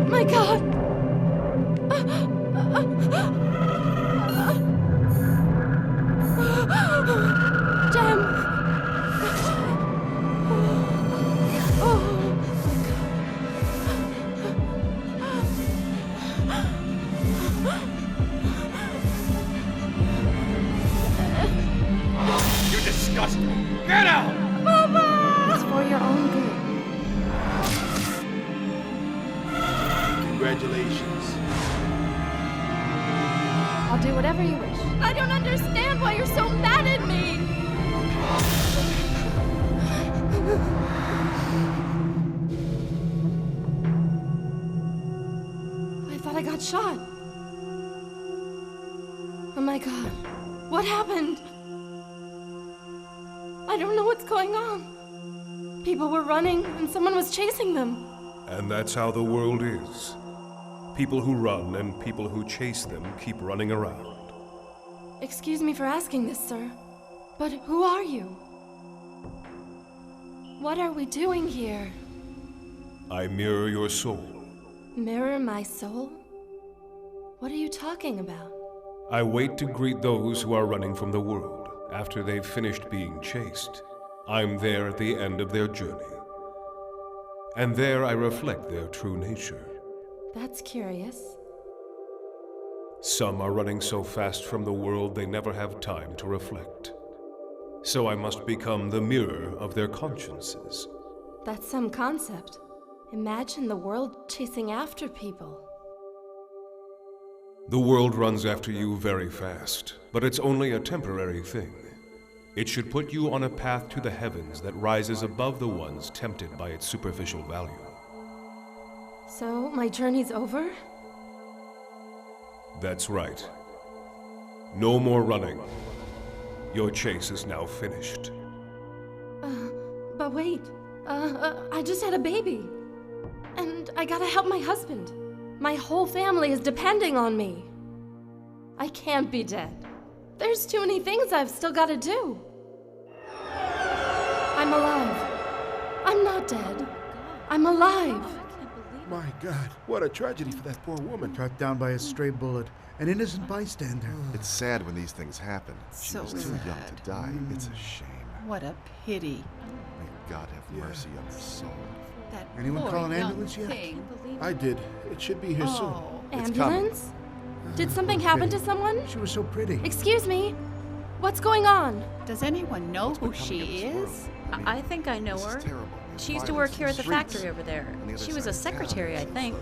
My God! Jem! You disgust me! Get out! It's for your own good. Congratulations. I'll do whatever you wish. I don't understand why you're so mad at me! I thought I got shot. Oh my God. What happened? I don't know what's going on. People were running and someone was chasing them. And that's how the world is. People who run and people who chase them keep running around. Excuse me for asking this, sir, but who are you? What are we doing here? I mirror your soul. Mirror my soul? What are you talking about? I wait to greet those who are running from the world after they've finished being chased. I'm there at the end of their journey. And there I reflect their true nature. That's curious. Some are running so fast from the world they never have time to reflect. So I must become the mirror of their consciences. That's some concept. Imagine the world chasing after people. The world runs after you very fast, but it's only a temporary thing. It should put you on a path to the heavens that rises above the ones tempted by its superficial value. So, my journey's over? That's right. No more running. Your chase is now finished. But wait. I just had a baby. And I gotta help my husband. My whole family is depending on me. I can't be dead. There's too many things I've still gotta do. I'm alive. I'm not dead. I'm alive. My God, what a tragedy for that poor woman. Cut down by a stray bullet, an innocent bystander. It's sad when these things happen. She So was too young sad. to die. It's a shame. What a pity. May God have mercy on her soul. That Anyone poor call an young ambulance yet? thing. I did. It should be here soon. Oh, Ambulance? Did something happen to someone? She was so pretty. Excuse me. What's going on? does anyone know who she is? I think I know This is her. terrible. She used to work here at the factory over there. She was a secretary, I think.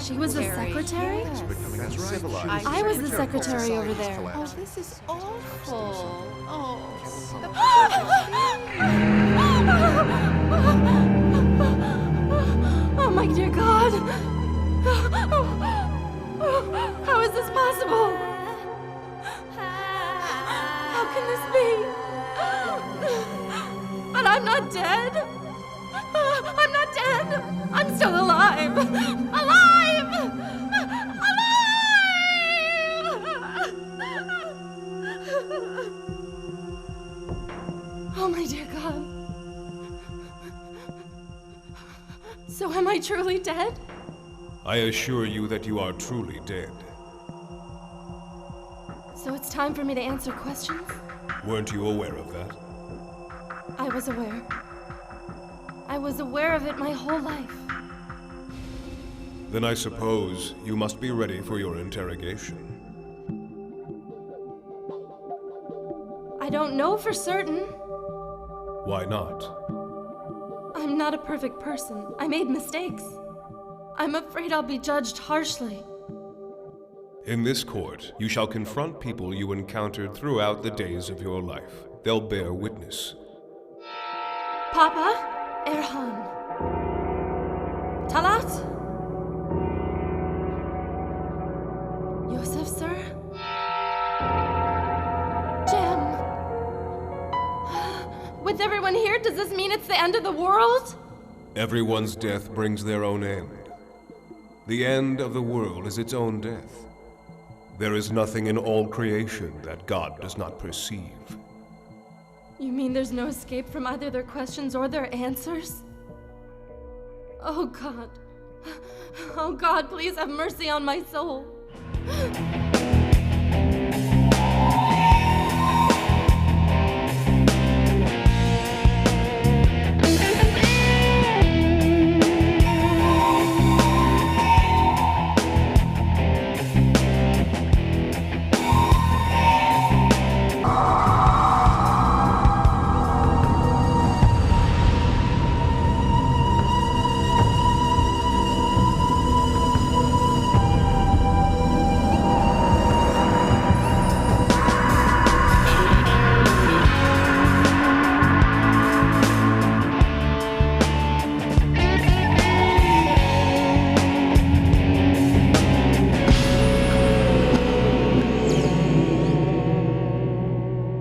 She was a secretary? Yes. That's right. Civilized. I was the secretary over Society's there. Oh, collapsing. this is awful. Oh, Oh my dear God! How is this possible? How can this be? But I'm not dead! I'm not dead! I'm still alive! Alive! Alive! Oh my dear God. So am I truly dead? I assure you that you are truly dead. So it's time for me to answer questions? Weren't you aware of that? I was aware. I was aware of it my whole life. Then I suppose you must be ready for your interrogation. I don't know for certain. Why not? I'm not a perfect person. I made mistakes. I'm afraid I'll be judged harshly. In this court, you shall confront people you encountered throughout the days of your life. They'll bear witness. Papa, Erhan. Talat? Yosef, sir? Jem? With everyone here, does this mean it's the end of the world? Everyone's death brings their own end. The end of the world is its own death. There is nothing in all creation that God does not perceive. You mean there's no escape from either their questions or their answers? Oh God. Oh God, please have mercy on my soul.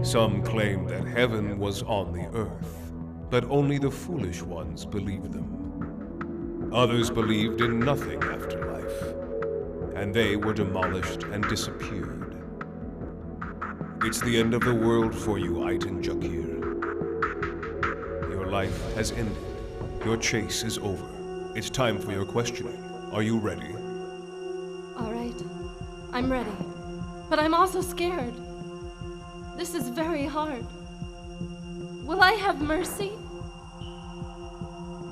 Some claim that heaven was on the earth, but only the foolish ones believed them. Others believed in nothing after life, and they were demolished and disappeared. It's the end of the world for you, Aitan Jakir. Your life has ended. Your chase is over. It's time for your questioning. Are you ready? All right. I'm ready. But I'm also scared. This is very hard. Will I have mercy?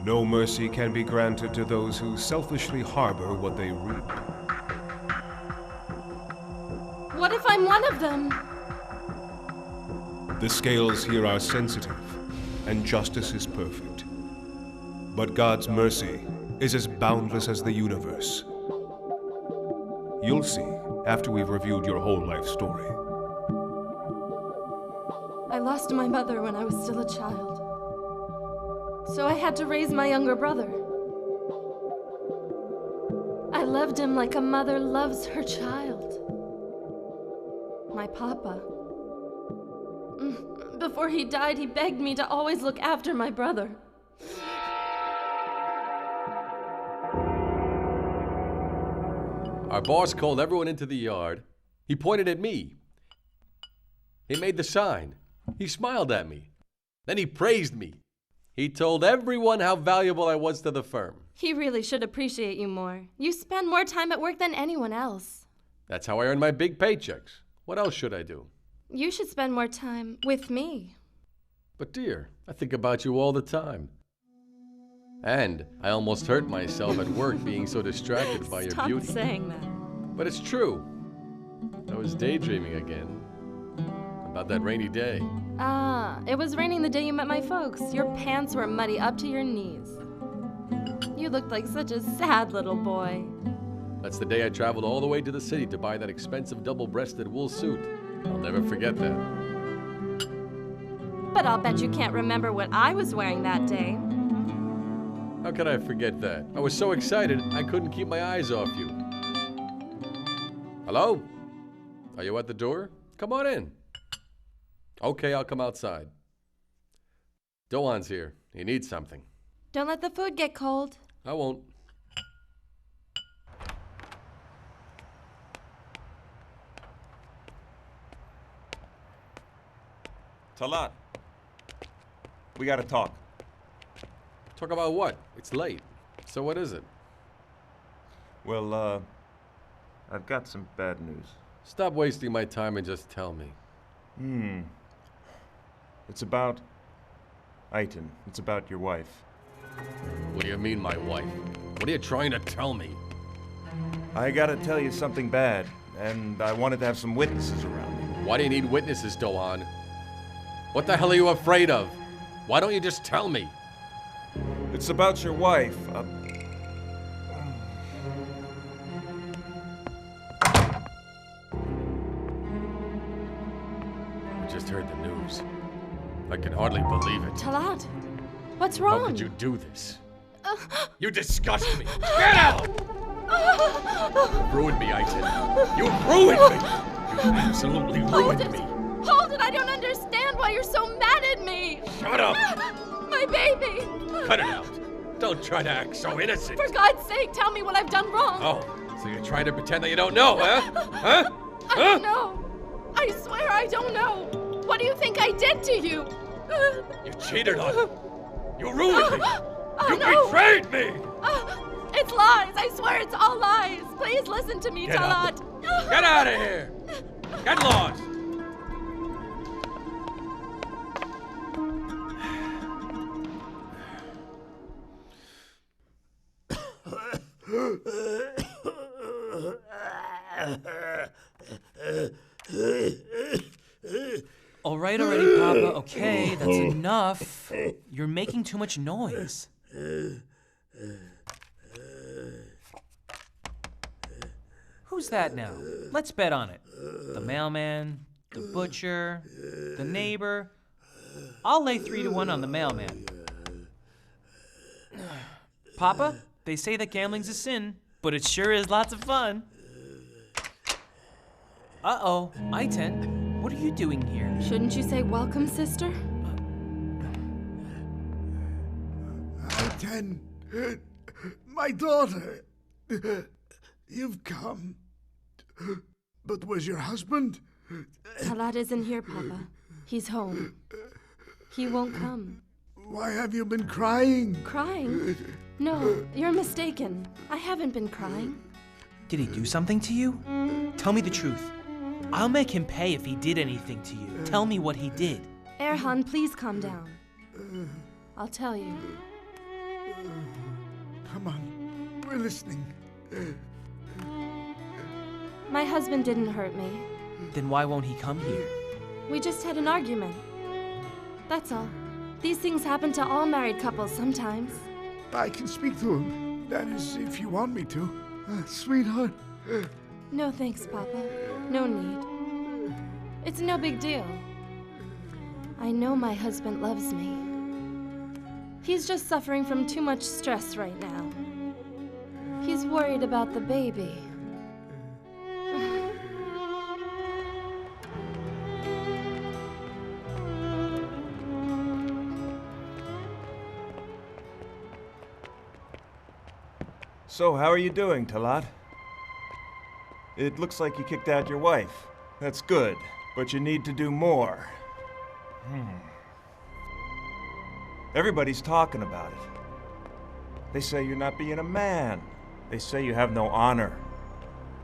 No mercy can be granted to those who selfishly harbor what they reap. What if I'm one of them? The scales here are sensitive, and justice is perfect. But God's mercy is as boundless as the universe. You'll see after we've reviewed your whole life story. I lost my mother when I was still a child. So I had to raise my younger brother. I loved him like a mother loves her child. My papa. Before he died, he begged me to always look after my brother. Our boss called everyone into the yard. He pointed at me. He made the sign. He smiled at me. Then he praised me. He told everyone how valuable I was to the firm. He really should appreciate you more. You spend more time at work than anyone else. That's how I earn my big paychecks. What else should I do? You should spend more time with me. But dear, I think about you all the time. And I almost hurt myself at work being so distracted by your beauty. Stop saying that. But it's true. I was daydreaming again. About that rainy day. It was raining the day you met my folks. Your pants were muddy up to your knees. You looked like such a sad little boy. That's the day I traveled all the way to the city to buy that expensive double-breasted wool suit. I'll never forget that. But I'll bet you can't remember what I was wearing that day. How could I forget that? I was so excited, I couldn't keep my eyes off you. Hello? Are you at the door? Come on in. Okay, I'll come outside. Doan's here. He needs something. Don't let the food get cold. I won't. Talat, we gotta talk. Talk about what? It's late. So what is it? Well, I've got some bad news. Stop wasting my time and just tell me. It's about Aitan. It's about your wife. What do you mean, my wife? What are you trying to tell me? I gotta tell you something bad, and I wanted to have some witnesses around me. Why do you need witnesses, Doan? What the hell are you afraid of? Why don't you just tell me? It's about your wife. We just heard the news. I can hardly believe it. Talat, what's wrong? How could you do this? You disgust me. Get out! You ruined me, Aitan. You ruined me! You absolutely ruined me. Hold it! I don't understand why you're so mad at me! Shut up! My baby! Cut it out. Don't try to act so innocent. For God's sake, tell me what I've done wrong! Oh, so you're trying to pretend that you don't know, huh? Huh? I don't know. I swear I don't know. What do you think I did to you? You cheated on me. You ruined me. You no. betrayed me. It's lies. I swear it's all lies. Please listen to me, Get Talat. Get out of here. Get lost. All right already, Papa. Okay, that's enough. You're making too much noise. Who's that now? Let's bet on it. The mailman, the butcher, the neighbor. I'll lay 3-1 on the mailman. Papa, they say that gambling's a sin, but it sure is lots of fun. Uh-oh, I-10, what are you doing here? Shouldn't you say welcome, sister? I-10, my daughter, you've come. But where's your husband? Talat isn't here, Papa. He's home. He won't come. Why have you been crying? Crying? No, you're mistaken. I haven't been crying. Did he do something to you? Tell me the truth. I'll make him pay if he did anything to you. Tell me what he did. Erhan, please calm down. I'll tell you. Come on, we're listening. My husband didn't hurt me. Then why won't he come here? We just had an argument. That's all. These things happen to all married couples sometimes. I can speak to him. That is, if you want me to. Sweetheart. No thanks, Papa. No need. It's no big deal. I know my husband loves me. He's just suffering from too much stress right now. He's worried about the baby. So, how are you doing, Talat? It looks like you kicked out your wife. That's good, but you need to do more. Everybody's talking about it. They say you're not being a man. They say you have no honor.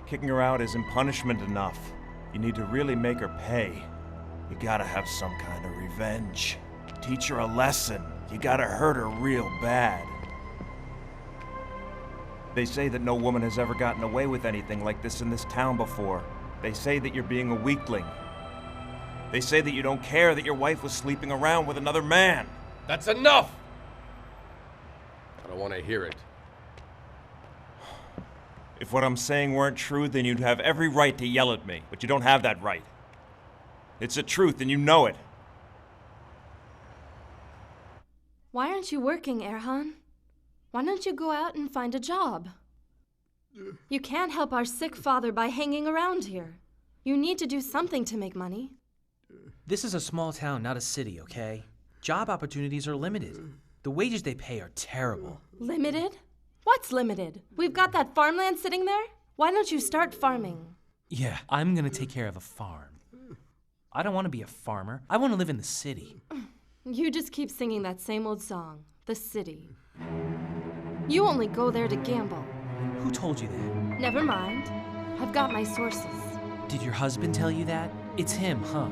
Kicking her out isn't punishment enough. You need to really make her pay. You gotta have some kind of revenge. Teach her a lesson. You gotta hurt her real bad. They say that no woman has ever gotten away with anything like this in this town before. They say that you're being a weakling. They say that you don't care that your wife was sleeping around with another man. That's enough! I don't want to hear it. If what I'm saying weren't true, then you'd have every right to yell at me, but you don't have that right. It's the truth, and you know it. Why aren't you working, Erhan? Why don't you go out and find a job? You can't help our sick father by hanging around here. You need to do something to make money. This is a small town, not a city, okay? Job opportunities are limited. The wages they pay are terrible. Limited? What's limited? We've got that farmland sitting there. Why don't you start farming? Yeah, I'm gonna take care of a farm. I don't want to be a farmer. I want to live in the city. You just keep singing that same old song, The City. You only go there to gamble. Who told you that? Never mind. I've got my sources. Did your husband tell you that? It's him, huh?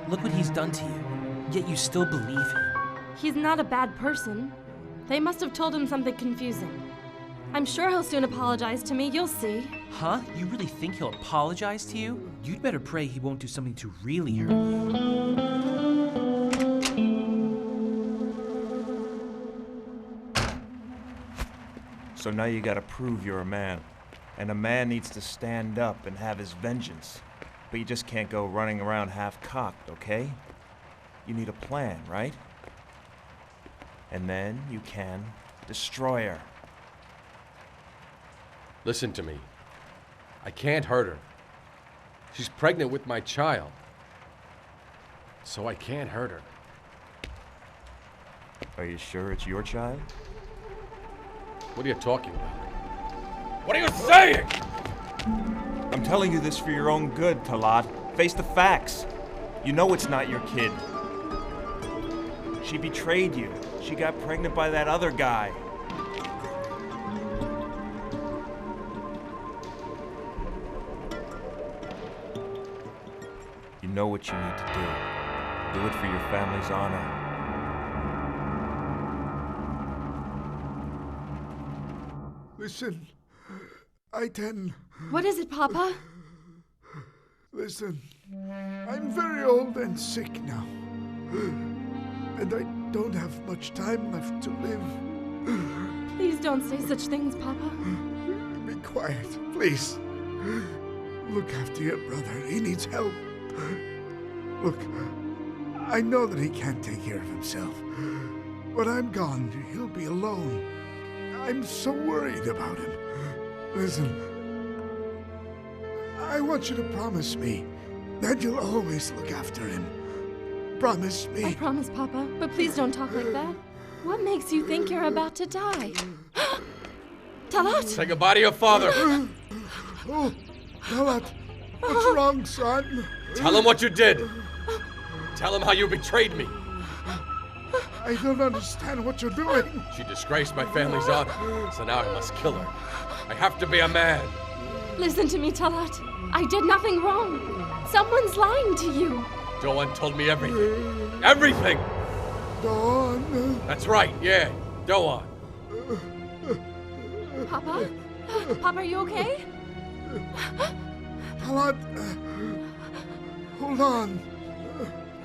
Look what he's done to you. Yet you still believe him. He's not a bad person. They must have told him something confusing. I'm sure he'll soon apologize to me, you'll see. Huh? You really think he'll apologize to you? You'd better pray he won't do something to really hurt you. So now you gotta prove you're a man. And a man needs to stand up and have his vengeance. But you just can't go running around half-cocked, okay? You need a plan, right? And then you can destroy her. Listen to me. I can't hurt her. She's pregnant with my child. So I can't hurt her. Are you sure it's your child? What are you talking about? What are you saying? I'm telling you this for your own good, Talat. Face the facts. You know it's not your kid. She betrayed you. She got pregnant by that other guy. You know what you need to do. Do it for your family's honor. Listen, Aitan. What is it, Papa? Listen, I'm very old and sick now. And I don't have much time left to live. Please don't say such things, Papa. Be quiet, please. Look after your brother. He needs help. Look, I know that he can't take care of himself. When I'm gone, he'll be alone. I'm so worried about him. Listen, I want you to promise me that you'll always look after him. Promise me. I promise, Papa, but please don't talk like that. What makes you think you're about to die? Talat! Say goodbye to your father. Oh, Talat, what's wrong, son? Tell him what you did. Tell him how you betrayed me. I don't understand what you're doing. She disgraced my family's honor, so now I must kill her. I have to be a man. Listen to me, Talat. I did nothing wrong. Someone's lying to you. Doan told me everything. Everything! Dawn. That's right, yeah. Doan. Papa? Papa, are you okay? Talat, hold on.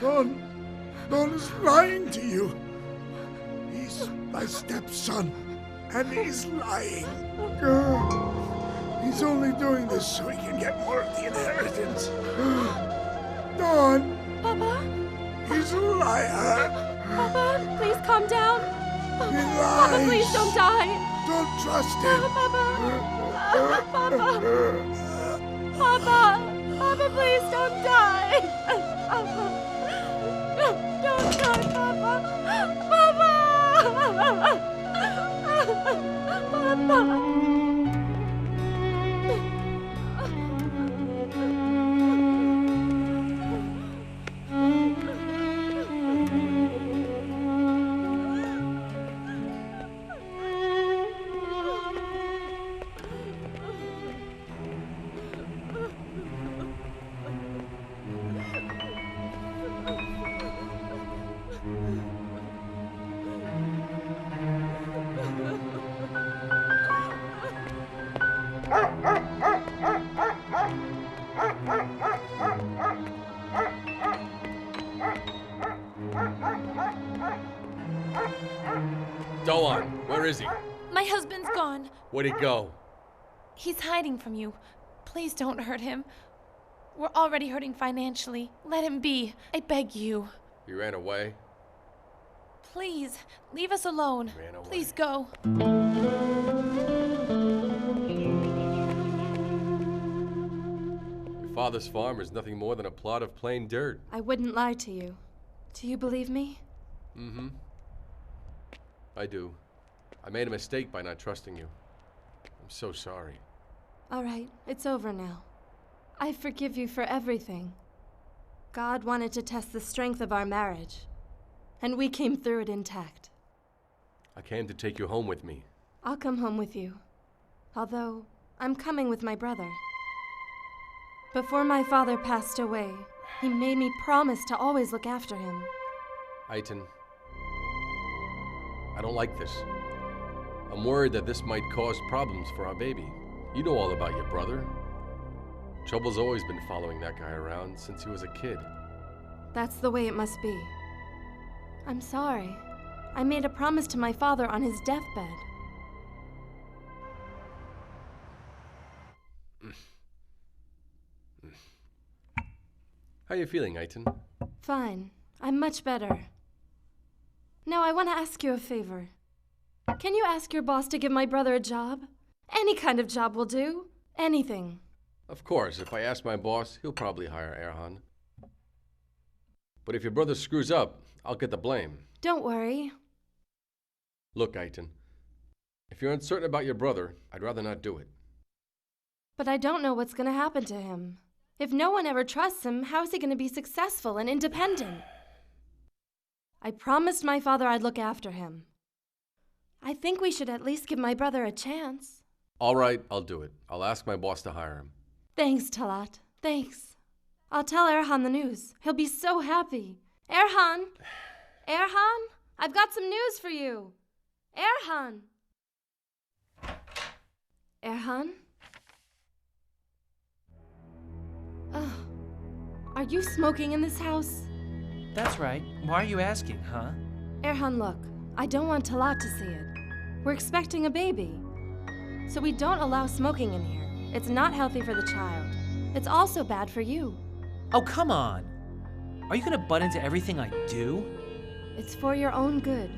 Dawn is lying to you. He's my stepson, and he's lying. He's only doing this so he can get more of the inheritance. Dawn! Papa? He's a liar! Papa, please calm down. He lies! Papa, please don't die. Don't trust him! Papa! Papa! Papa! Papa, please don't die. Papa! Don't die, Papa! Papa! Papa! Doan, where is he? My husband's gone. Where'd he go? He's hiding from you. Please don't hurt him. We're already hurting financially. Let him be. I beg you. He ran away. Please, leave us alone. Ran away. Please go. Your father's farm is nothing more than a plot of plain dirt. I wouldn't lie to you. Do you believe me? Mm-hmm. I do. I made a mistake by not trusting you. I'm so sorry. All right, it's over now. I forgive you for everything. God wanted to test the strength of our marriage, and we came through it intact. I came to take you home with me. I'll come home with you, although I'm coming with my brother. Before my father passed away, he made me promise to always look after him. Aitan, I don't like this. I'm worried that this might cause problems for our baby. You know all about your brother. Trouble's always been following that guy around since he was a kid. That's the way it must be. I'm sorry. I made a promise to my father on his deathbed. How you feeling, Aitan? Fine. I'm much better. Now, I want to ask you a favor. Can you ask your boss to give my brother a job? Any kind of job will do. Anything. Of course, if I ask my boss, he'll probably hire Erhan. But if your brother screws up, I'll get the blame. Don't worry. Look, Aitan, if you're uncertain about your brother, I'd rather not do it. But I don't know what's gonna happen to him. If no one ever trusts him, how is he gonna be successful and independent? I promised my father I'd look after him. I think we should at least give my brother a chance. All right, I'll do it. I'll ask my boss to hire him. Thanks, Talat. Thanks. I'll tell Erhan the news. He'll be so happy. Erhan! Erhan! I've got some news for you. Erhan! Erhan? Are you smoking in this house? That's right. Why are you asking, huh? Erhan, look. I don't want Talat to see it. We're expecting a baby. So we don't allow smoking in here. It's not healthy for the child. It's also bad for you. Oh, come on. Are you gonna butt into everything I do? It's for your own good.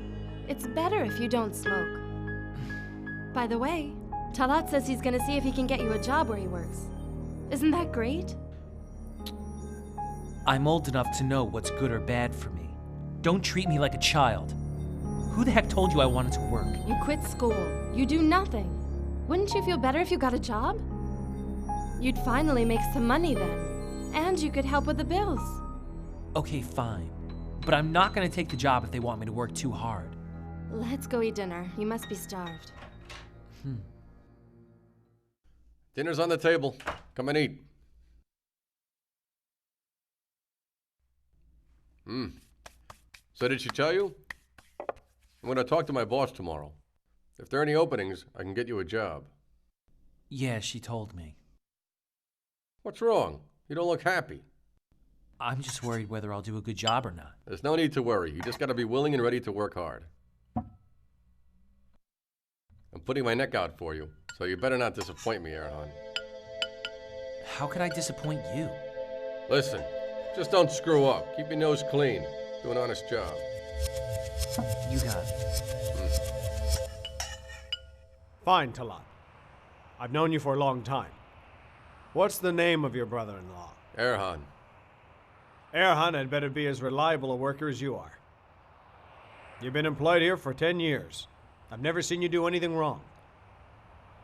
It's better if you don't smoke. By the way, Talat says he's gonna see if he can get you a job where he works. Isn't that great? I'm old enough to know what's good or bad for me. Don't treat me like a child. Who the heck told you I wanted to work? You quit school. You do nothing. Wouldn't you feel better if you got a job? You'd finally make some money then. And you could help with the bills. Okay, fine. But I'm not gonna take the job if they want me to work too hard. Let's go eat dinner. You must be starved. Dinner's on the table. Come and eat. So did she tell you? I'm going to talk to my boss tomorrow. If there are any openings, I can get you a job. Yeah, she told me. What's wrong? You don't look happy. I'm just worried whether I'll do a good job or not. There's no need to worry. You just got to be willing and ready to work hard. I'm putting my neck out for you, so you better not disappoint me, Erhan. How could I disappoint you? Listen, just don't screw up. Keep your nose clean. Do an honest job. You got it. Fine, Talat. I've known you for a long time. What's the name of your brother-in-law? Erhan. Erhan had better be as reliable a worker as you are. You've been employed here for 10 years. I've never seen you do anything wrong.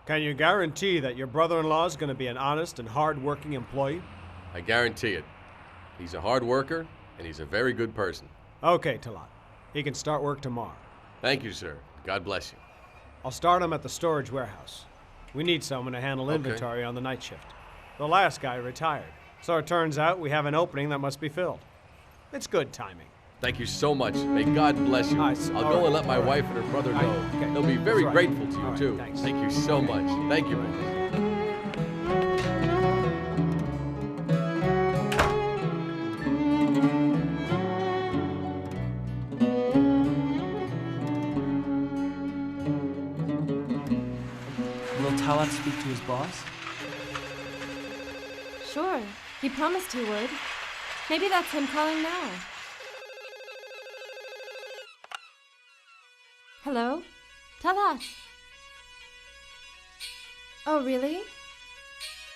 Can you guarantee that your brother-in-law is going to be an honest and hard-working employee? I guarantee it. He's a hard worker, and he's a very good person. Okay, Talat. He can start work tomorrow. Thank you, sir. God bless you. I'll start him at the storage warehouse. We need someone to handle inventory on the night shift. The last guy retired, so it turns out we have an opening that must be filled. It's good timing. Thank you so much. May God bless you. I'll go and let my wife and her brother know. They'll be very grateful to you, too. Thanks. Thank you so much. Thank you, boys. Will Talat speak to his boss? Sure. He promised he would. Maybe that's him calling now. Hello? Talat. Oh, really?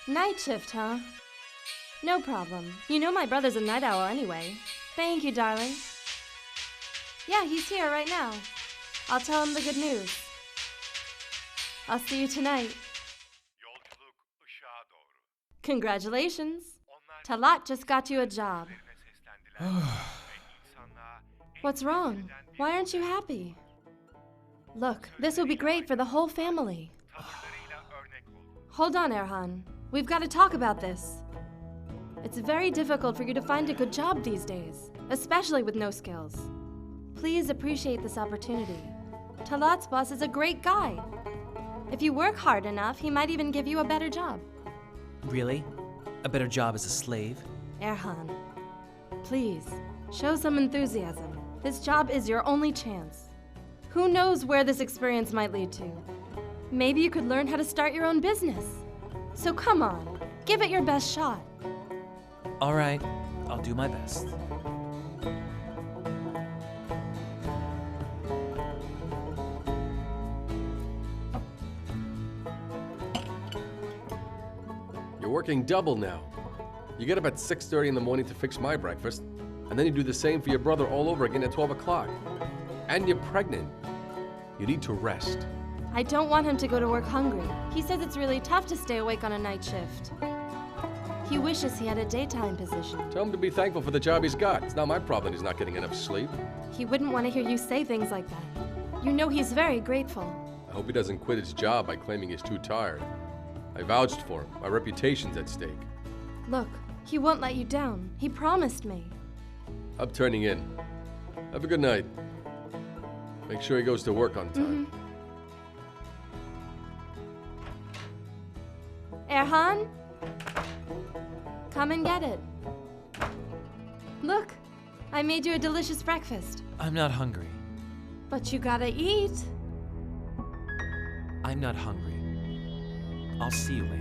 Night shift, huh? No problem. You know my brother's a night owl anyway. Thank you, darling. Yeah, he's here right now. I'll tell him the good news. I'll see you tonight. Congratulations. Talat just got you a job. What's wrong? Why aren't you happy? Look, this will be great for the whole family. Hold on, Erhan. We've got to talk about this. It's very difficult for you to find a good job these days, especially with no skills. Please appreciate this opportunity. Talat's boss is a great guy. If you work hard enough, he might even give you a better job. Really? A better job as a slave? Erhan, please, show some enthusiasm. This job is your only chance. Who knows where this experience might lead to? Maybe you could learn how to start your own business. So come on, give it your best shot. All right, I'll do my best. You're working double now. You get up at 6:30 in the morning to fix my breakfast, and then you do the same for your brother all over again at 12 o'clock. And you're pregnant. You need to rest. I don't want him to go to work hungry. He says it's really tough to stay awake on a night shift. He wishes he had a daytime position. Tell him to be thankful for the job he's got. It's not my problem he's not getting enough sleep. He wouldn't want to hear you say things like that. You know he's very grateful. I hope he doesn't quit his job by claiming he's too tired. I vouched for him. My reputation's at stake. Look, he won't let you down. He promised me. I'm turning in. Have a good night. Make sure he goes to work on time. Erhan? Come and get it. Look, I made you a delicious breakfast. I'm not hungry. But you gotta eat. I'm not hungry. I'll see you later.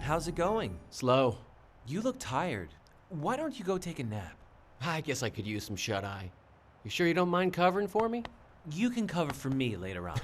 How's it going? Slow. You look tired. Why don't you go take a nap? I guess I could use some shut-eye. You sure you don't mind covering for me? You can cover for me later on.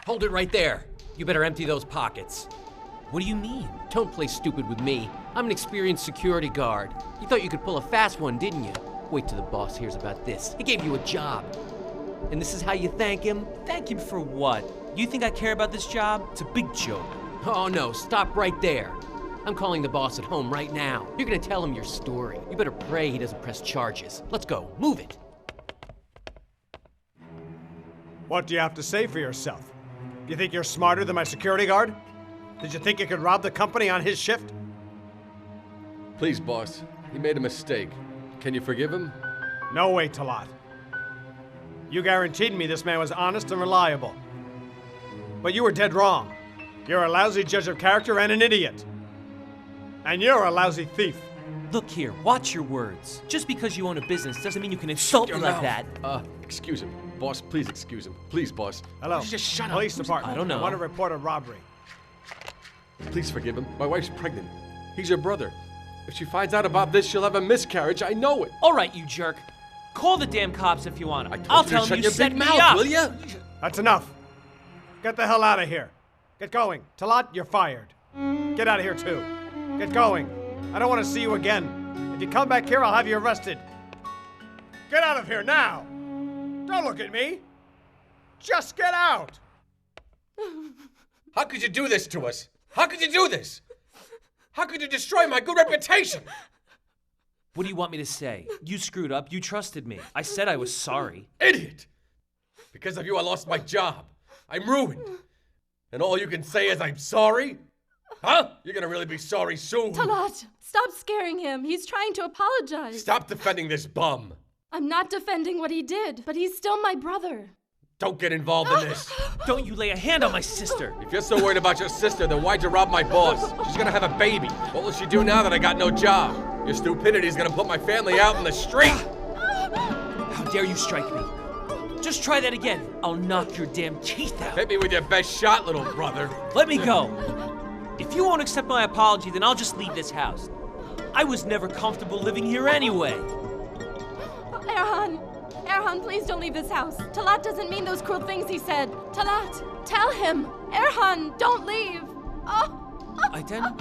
Hold it right there. You better empty those pockets. What do you mean? Don't play stupid with me. I'm an experienced security guard. You thought you could pull a fast one, didn't you? Wait till the boss hears about this. He gave you a job. And this is how you thank him? Thank him for what? You think I care about this job? It's a big joke. Oh no, stop right there. I'm calling the boss at home right now. You're gonna tell him your story. You better pray he doesn't press charges. Let's go, move it. What do you have to say for yourself? You think you're smarter than my security guard? Did you think you could rob the company on his shift? Please, boss. He made a mistake. Can you forgive him? No way, Talat. You guaranteed me this man was honest and reliable. But you were dead wrong. You're a lousy judge of character and an idiot. And you're a lousy thief. Look here, watch your words. Just because you own a business doesn't mean you can insult me like that. Excuse him. Boss, please excuse him. Please, boss. Hello. Just shut up. Police department. I don't know. I want to report a robbery. Please forgive him. My wife's pregnant. He's your brother. If she finds out about this, she'll have a miscarriage. I know it. All right, you jerk. Call the damn cops if you want. I'll tell them you your set big me mouth, up. will ya? That's enough. Get the hell out of here. Get going. Talat, you're fired. Get out of here, too. Get going. I don't want to see you again. If you come back here, I'll have you arrested. Get out of here now. Don't look at me. Just get out. How could you do this to us? How could you do this? How could you destroy my good reputation? What do you want me to say? You screwed up. You trusted me. I said I was sorry. Idiot! Because of you, I lost my job. I'm ruined. And all you can say is I'm sorry? Huh? You're gonna really be sorry soon. Talat, stop scaring him. He's trying to apologize. Stop defending this bum. I'm not defending what he did, but he's still my brother. Don't get involved in this. Don't you lay a hand on my sister. If you're so worried about your sister, then why'd you rob my boss? She's gonna have a baby. What will she do now that I got no job? Your stupidity is gonna put my family out in the street. How dare you strike me? Just try that again. I'll knock your damn teeth out. Hit me with your best shot, little brother. Let me go. If you won't accept my apology, then I'll just leave this house. I was never comfortable living here anyway. Erhan, please don't leave this house. Talat doesn't mean those cruel things he said. Talat, tell him. Erhan, don't leave. I didn't.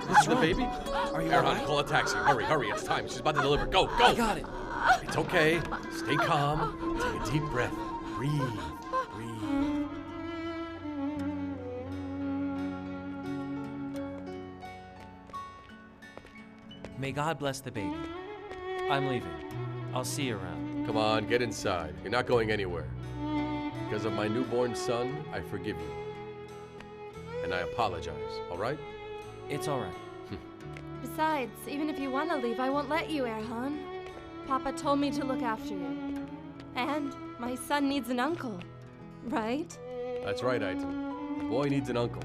This is the baby? Are you Erhan, alright? call a taxi. Hurry, it's time. She's about to deliver. Go. I got it. It's okay. Stay calm. Take a deep breath. Breathe. May God bless the baby. I'm leaving. I'll see you around. Come on, get inside. You're not going anywhere. Because of my newborn son, I forgive you. And I apologize, all right? It's all right. Besides, even if you want to leave, I won't let you, Erhan. Papa told me to look after you. And My son needs an uncle, right? That's right, Aiton. A boy needs an uncle.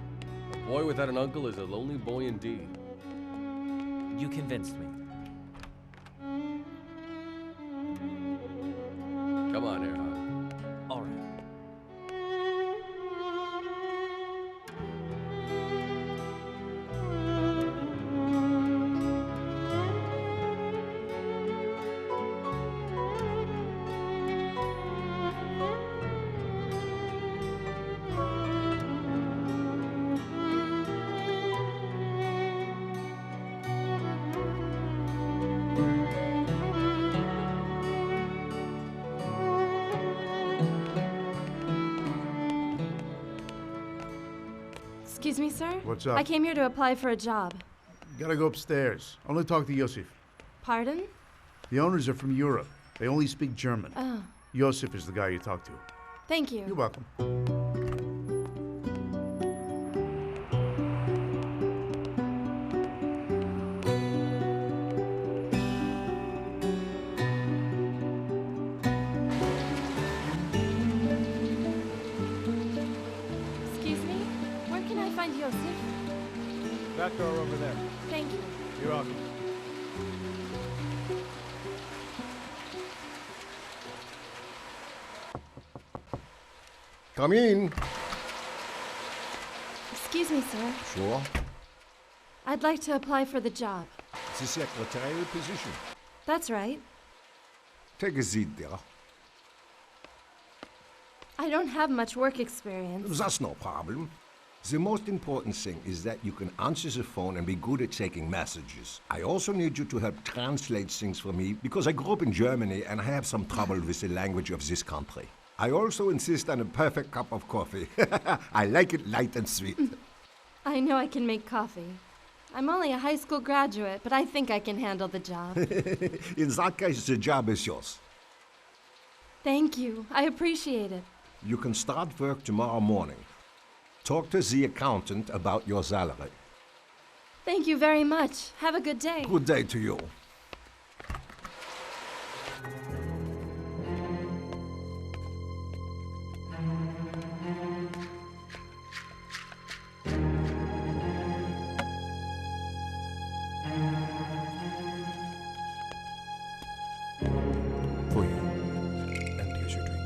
A boy without an uncle is a lonely boy indeed. You convinced me. Come on, Erhan. All right. Excuse me, sir? What's up? I came here to apply for a job. Gotta go upstairs. Only talk to Yosef. Pardon? The owners are from Europe. They only speak German. Oh, Yosef is the guy you talk to. thank you. You're welcome. Excuse me? Where can I find Yosef? That door over there. Thank you. You're welcome. Come in. Excuse me, sir. Sure. I'd like to apply for the job. It's a secretarial position. That's right. Take a seat there. I don't have much work experience. That's no problem. The most important thing is that you can answer the phone and be good at taking messages. I also need you to help translate things for me because I grew up in Germany and I have some trouble with the language of this country. I also insist on a perfect cup of coffee. I like it light and sweet. I know I can make coffee. I'm only a high school graduate, but I think I can handle the job. In that case, the job is yours. Thank you. I appreciate it. You can start work tomorrow morning. Talk to the accountant about your salary. Thank you very much. Have a good day. Good day to you. For you. And here's your drink.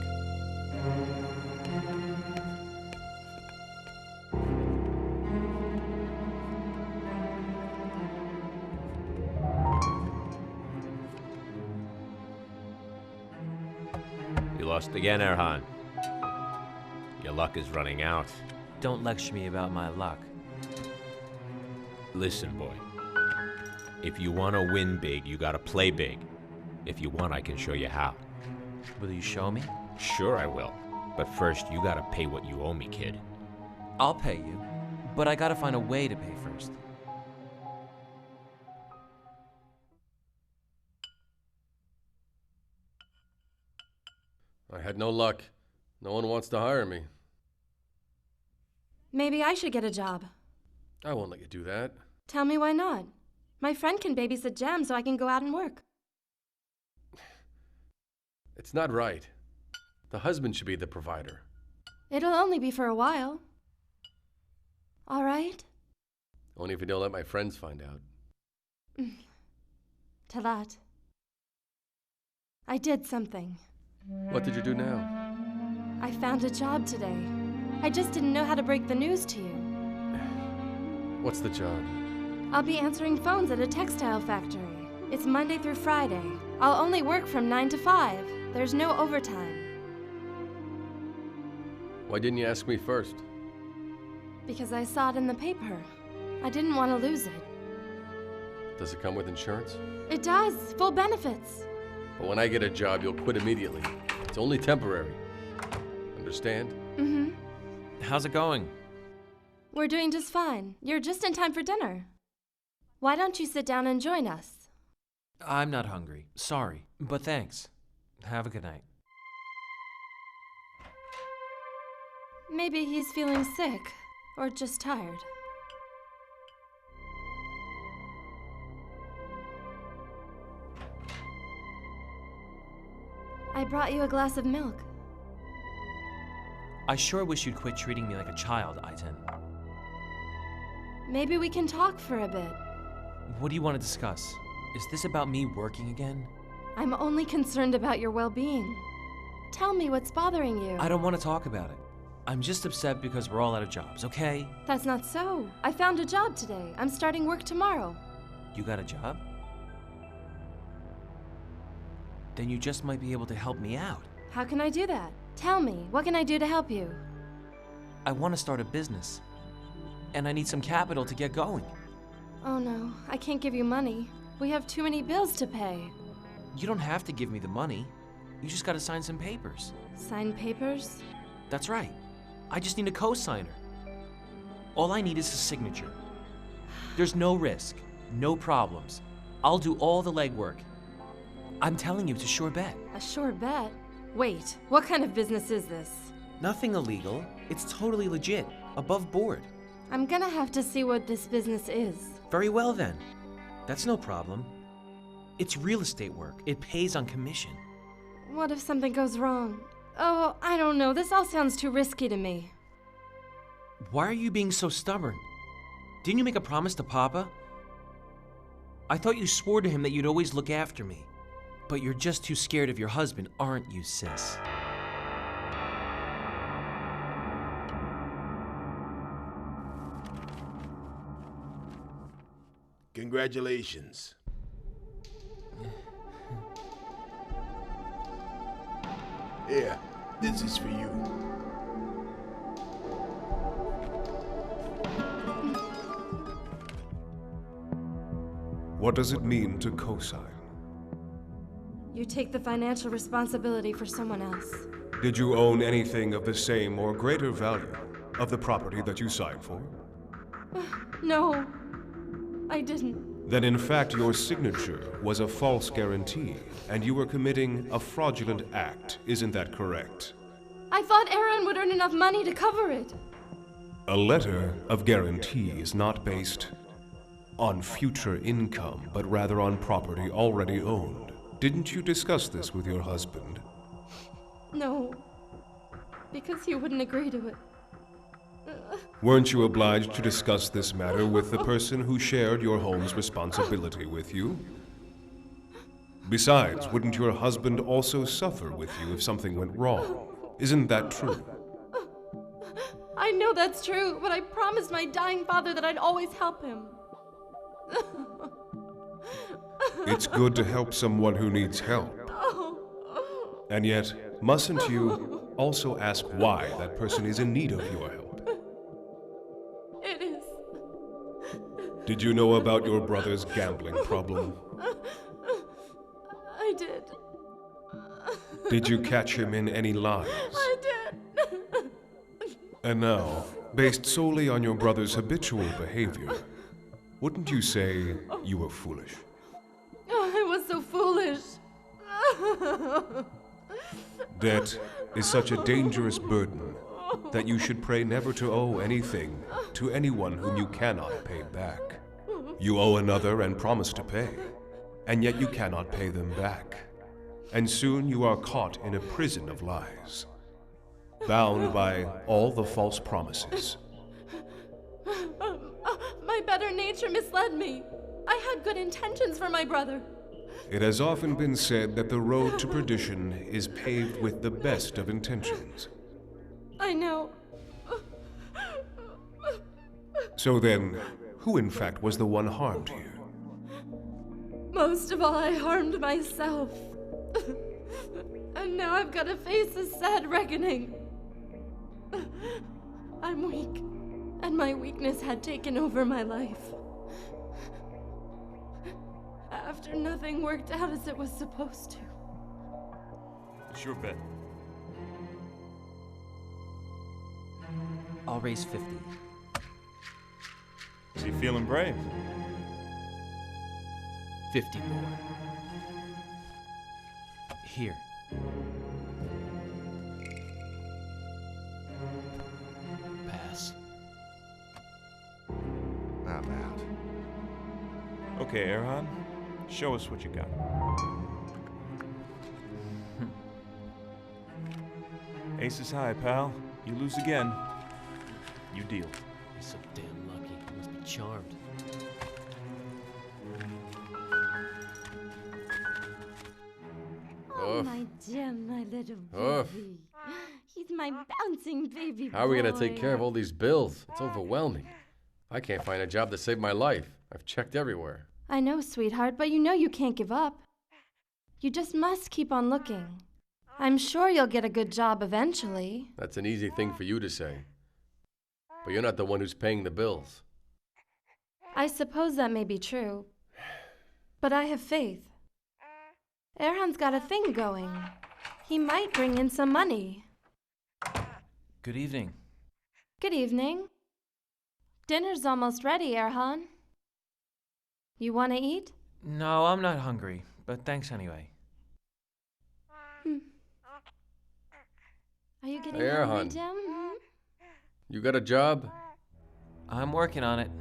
You lost again, Erhan. Your luck is running out. Don't lecture me about my luck. Listen, boy. If you want to win big, you gotta play big. If you want, I can show you how. Will you show me? Sure I will. But first, you gotta pay what you owe me, kid. I'll pay you, but I gotta find a way to pay first. I had no luck. No one wants to hire me. Maybe I should get a job. I won't let you do that. Tell me why not. My friend can babysit Jam so I can go out and work. It's not right. The husband should be the provider. It'll only be for a while. All right? Only if you don't let my friends find out. Talat. I did something. What did you do now? I found a job today. I just didn't know how to break the news to you. What's the job? I'll be answering phones at a textile factory. It's Monday through Friday. I'll only work from 9 to 5. There's no overtime. Why didn't you ask me first? Because I saw it in the paper. I didn't want to lose it. Does it come with insurance? It does. Full benefits. But when I get a job, you'll quit immediately. It's only temporary. Understand? Mm-hmm. How's it going? We're doing just fine. You're just in time for dinner. Why don't you sit down and join us? I'm not hungry. Sorry, but thanks. Have a good night. Maybe he's feeling sick or just tired. I brought you a glass of milk. I sure wish you'd quit treating me like a child, Aizen. Maybe we can talk for a bit. What do you want to discuss? Is this about me working again? I'm only concerned about your well-being. Tell me what's bothering you. I don't want to talk about it. I'm just upset because we're all out of jobs, okay? That's not so. I found a job today. I'm starting work tomorrow. You got a job? Then you just might be able to help me out. How can I do that? Tell me, what can I do to help you? I want to start a business. And I need some capital to get going. Oh no, I can't give you money. We have too many bills to pay. You don't have to give me the money. You just gotta sign some papers. Sign papers? That's right. I just need a co-signer. All I need is a signature. There's no risk, no problems. I'll do all the legwork. I'm telling you, it's a sure bet. A sure bet? Wait, what kind of business is this? Nothing illegal. It's totally legit. Above board. I'm gonna have to see what this business is. Very well then. That's no problem. It's real estate work. It pays on commission. What if something goes wrong? Oh, I don't know. This all sounds too risky to me. Why are you being so stubborn? Didn't you make a promise to Papa? I thought you swore to him that you'd always look after me. But you're just too scared of your husband, aren't you, sis? Congratulations. Here, this is for you. What does it mean to co-sign? You take the financial responsibility for someone else. Did you own anything of the same or greater value of the property that you signed for? No, I didn't. Then in fact your signature was a false guarantee, and you were committing a fraudulent act, isn't that correct? I thought Aaron would earn enough money to cover it. A letter of guarantee is not based on future income, but rather on property already owned. Didn't you discuss this with your husband? No, because he wouldn't agree to it. Weren't you obliged to discuss this matter with the person who shared your home's responsibility with you? Besides, wouldn't your husband also suffer with you if something went wrong? Isn't that true? I know that's true, but I promised my dying father that I'd always help him. It's good to help someone who needs help. And yet, mustn't you also ask why that person is in need of your help? It is. Did you know about your brother's gambling problem? I did. Did you catch him in any lies? I did. And now, based solely on your brother's habitual behavior, wouldn't you say you were foolish? I was so foolish. Debt is such a dangerous burden that you should pray never to owe anything to anyone whom you cannot pay back. You owe another and promise to pay, and yet you cannot pay them back. And soon you are caught in a prison of lies, bound by all the false promises. My better nature misled me. I had good intentions for my brother. It has often been said that the road to perdition is paved with the best of intentions. I know. So then, who in fact was the one harmed here? Most of all, I harmed myself. And now I've got to face a sad reckoning. I'm weak, and my weakness had taken over my life. After nothing worked out as it was supposed to. Sure bet. I'll raise 50. Is he feeling brave? 50 more. Here. Pass. Not bad. Okay, Erhan. Show us what you got. Ace is high, pal. You lose again, you deal. He's so damn lucky. He must be charmed. Oh, my gem, my little baby. He's my bouncing baby boy. How are we going to take care of all these bills? It's overwhelming. I can't find a job to save my life. I've checked everywhere. I know, sweetheart, but you know you can't give up. You just must keep on looking. I'm sure you'll get a good job eventually. That's an easy thing for you to say. But you're not the one who's paying the bills. I suppose that may be true. But I have faith. Erhan's got a thing going. He might bring in some money. Good evening. Good evening. Dinner's almost ready, Erhan. You want to eat? No, I'm not hungry, but thanks anyway. Are you getting Hey, hungry, Erhan. Jim? You got a job? I'm working on it.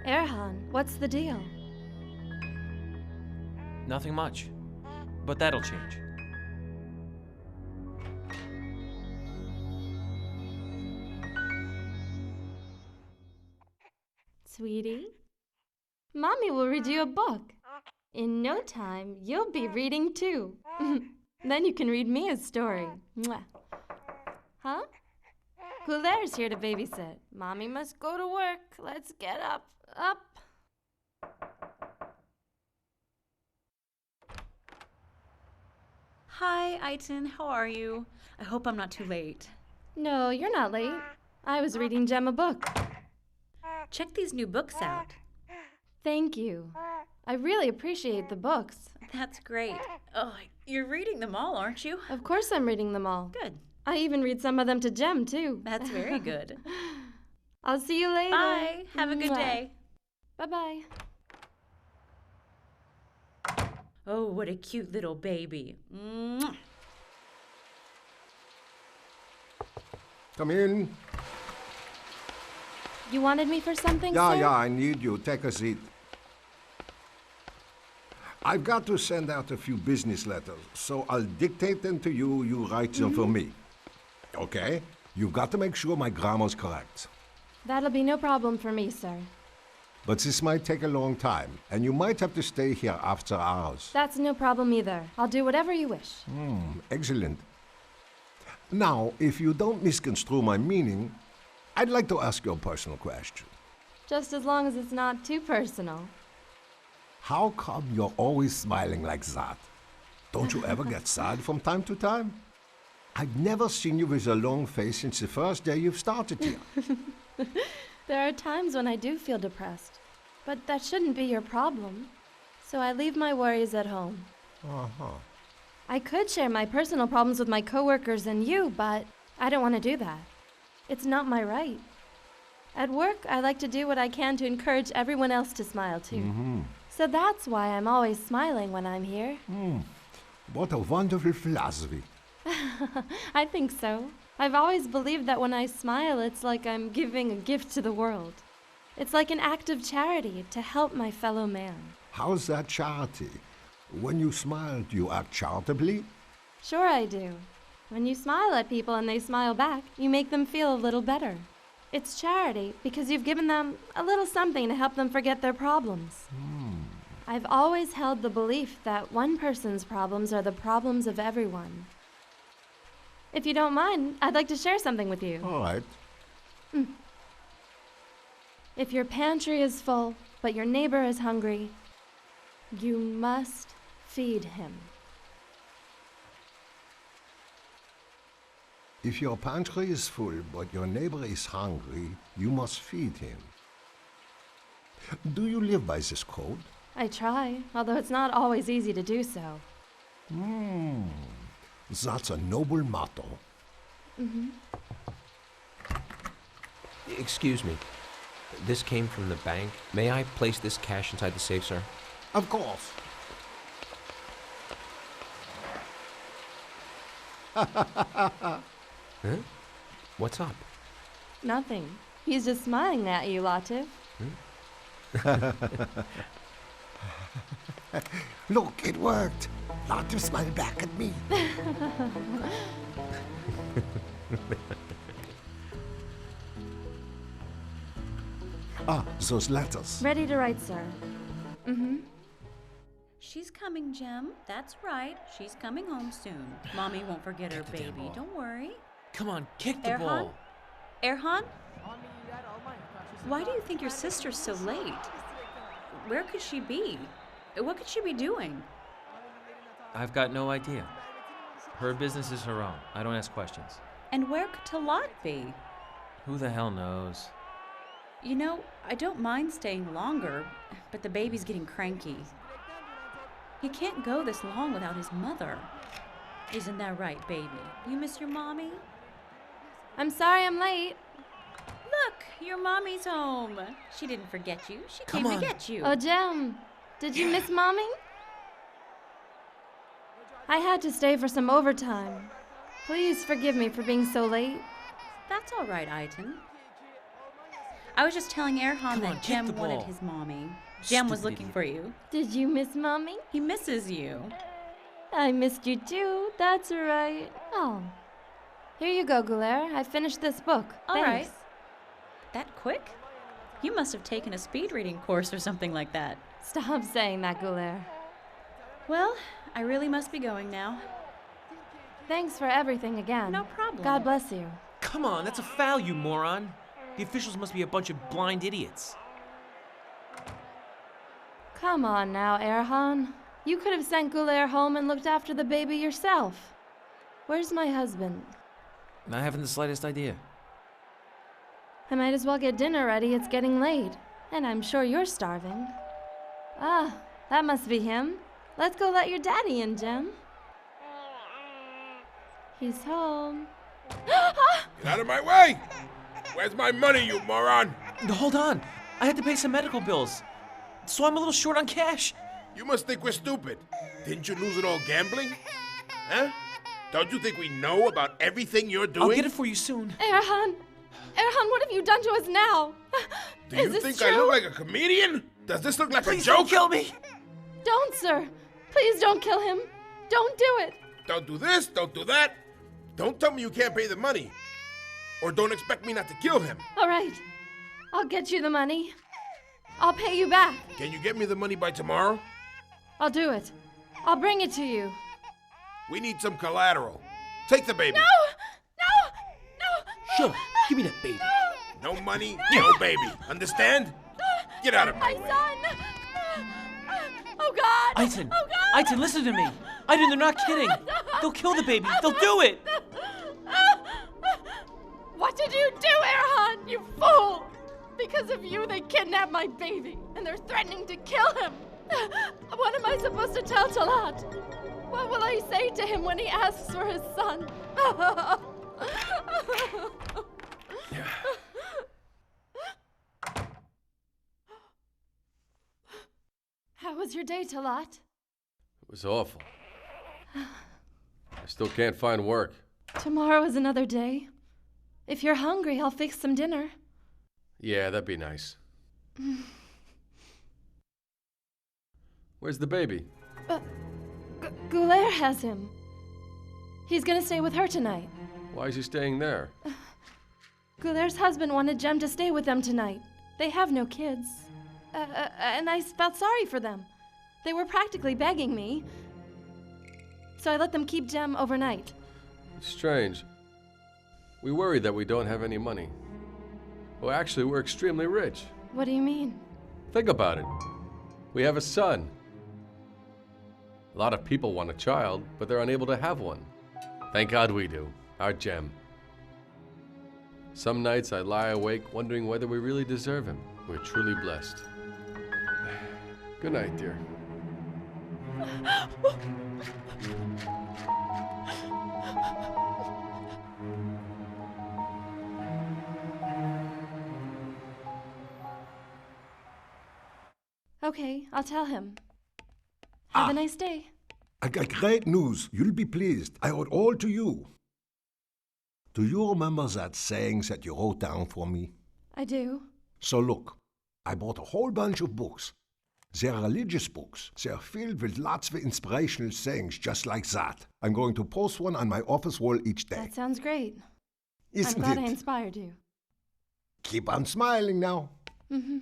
Erhan, what's the deal? Nothing much, but that'll change. Sweetie, Mommy will read you a book. In no time, you'll be reading too. Then you can read me a story. Mwah. Huh? Gulaire's here to babysit. Mommy must go to work. Let's get up. Up. Hi, Aiton. How are you? I hope I'm not too late. No, you're not late. I was reading Jem a book. Check these new books out. Thank you. I really appreciate the books. That's great. Oh, you're reading them all, aren't you? Of course I'm reading them all. Good. I even read some of them to Jem, too. That's very good. I'll see you later. Bye. Have a good Mwah. day. Bye-bye. Oh, what a cute little baby. Mwah. Come in. You wanted me for something, Yeah, sir? yeah, I need you. Take a seat. I've got to send out a few business letters, so I'll dictate them to you. You write them for me. Okay? You've got to make sure my grammar's correct. That'll be no problem for me, sir. But this might take a long time, and you might have to stay here after hours. That's no problem either. I'll do whatever you wish. Excellent. Now, if you don't misconstrue my meaning, I'd like to ask you a personal question. Just as long as it's not too personal. How come you're always smiling like that? Don't you ever get sad from time to time? I've never seen you with a long face since the first day you've started here. There are times when I do feel depressed, but that shouldn't be your problem. So I leave my worries at home. I could share my personal problems with my coworkers and you, but I don't want to do that. It's not my right. At work, I like to do what I can to encourage everyone else to smile too. So that's why I'm always smiling when I'm here. What a wonderful philosophy. I think so. I've always believed that when I smile, it's like I'm giving a gift to the world. It's like an act of charity to help my fellow man. How's that charity? When you smile, do you act charitably? Sure I do. When you smile at people and they smile back, you make them feel a little better. It's charity because you've given them a little something to help them forget their problems. I've always held the belief that one person's problems are the problems of everyone. If you don't mind, I'd like to share something with you. All right. If your pantry is full, but your neighbor is hungry, you must feed him. If your pantry is full, but your neighbor is hungry, you must feed him. Do you live by this code? I try, although it's not always easy to do so. That's a noble motto. Excuse me. This came from the bank. May I place this cash inside the safe, sir? Of course. Huh? What's up? Nothing. He's just smiling at you, Latif. Look, it worked. Latif smiled back at me. Ah, those letters. Ready to write, sir. Mm-hmm. She's coming, Jem. That's right. She's coming home soon. Mommy won't forget her baby. Don't worry. Come on, kick the Erhan? ball. Erhan? Why do you think your sister's so late? Where could she be? What could she be doing? I've got no idea. Her business is her own. I don't ask questions. And where could Talat be? Who the hell knows? You know, I don't mind staying longer, but the baby's getting cranky. He can't go this long without his mother. Isn't that right, baby? You miss your mommy? I'm sorry I'm late. Look, your mommy's home. She didn't forget you. She came to get you. Oh, Jem, did you miss Mommy? I had to stay for some overtime. Please forgive me for being so late. That's all right, Aitan. I was just telling Erhan that Jem wanted his mommy. Jem was looking for you. Did you miss Mommy? He misses you. I missed you too. That's right. Oh. Here you go, Gulaire. I finished this book. All right. Thanks. That quick? You must have taken a speed reading course or something like that. Stop saying that, Gulaire. Well, I really must be going now. Thanks for everything again. No problem. God bless you. Come on, that's a foul, you moron. The officials must be a bunch of blind idiots. Come on now, Erhan. You could have sent Gulaire home and looked after the baby yourself. Where's my husband? I haven't the slightest idea. I might as well get dinner ready. It's getting late. And I'm sure you're starving. Ah, that must be him. Let's go let your daddy in, Jem. He's home. Get out of my way! Where's my money, you moron? Hold on. I had to pay some medical bills. So I'm a little short on cash. You must think we're stupid. Didn't you lose it all gambling? Huh? Don't you think we know about everything you're doing? I'll get it for you soon. Erhan! Erhan, what have you done to us now? Do you think I look like a comedian? Does this look like Please a joke? don't kill me! Don't, sir. Please don't kill him. Don't do it. Don't do this, don't do that. Don't tell me you can't pay the money. Or don't expect me not to kill him. All right. I'll get you the money. I'll pay you back. Can you get me the money by tomorrow? I'll do it. I'll bring it to you. We need some collateral. Take the baby. No! No! No! Shut up. Give me that baby. No money, no baby. Understand? Get out of my way. Son! Oh, God! Aitan! Oh, God! Aitan, listen to me! Aitan, they're not kidding! They'll kill the baby! They'll do it! What did you do, Erhan? You fool! Because of you, they kidnapped my baby, and they're threatening to kill him. What am I supposed to tell Talat? What will I say to him when he asks for his son? How was your day, Talat? It was awful. I still can't find work. Tomorrow is another day. If you're hungry, I'll fix some dinner. Yeah, that'd be nice. Where's the baby? Gulaire has him. He's gonna stay with her tonight. Why is he staying there? Gulaire's husband wanted Jem to stay with them tonight. They have no kids. And I felt sorry for them. They were practically begging me. So I let them keep Jem overnight. Strange. We worry that we don't have any money. Well, actually, we're extremely rich. What do you mean? Think about it. We have a son. A lot of people want a child, but they're unable to have one. Thank God we do. Our Jem. Some nights I lie awake wondering whether we really deserve him. We're truly blessed. Good night, dear. Okay, I'll tell him. Have a nice day. I got great news. You'll be pleased. I owe it all to you. Do you remember that saying that you wrote down for me? I do. So look, I bought a whole bunch of books. They're religious books. They're filled with lots of inspirational sayings just like that. I'm going to post one on my office wall each day. That sounds great. Isn't I'm glad it? I inspired you. Keep on smiling now. Mm-hmm.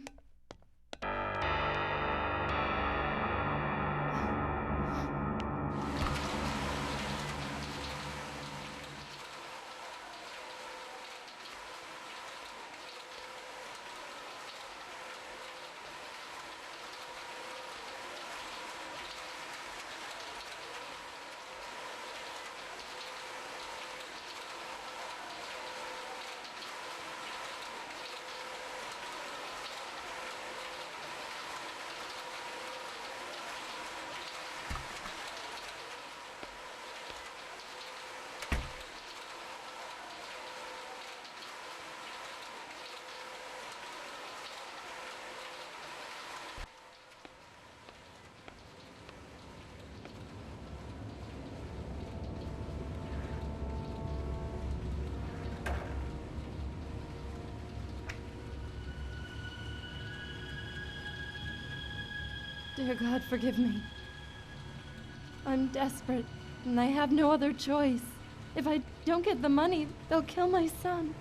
Dear God, forgive me. I'm desperate, and I have no other choice. If I don't get the money, they'll kill my son.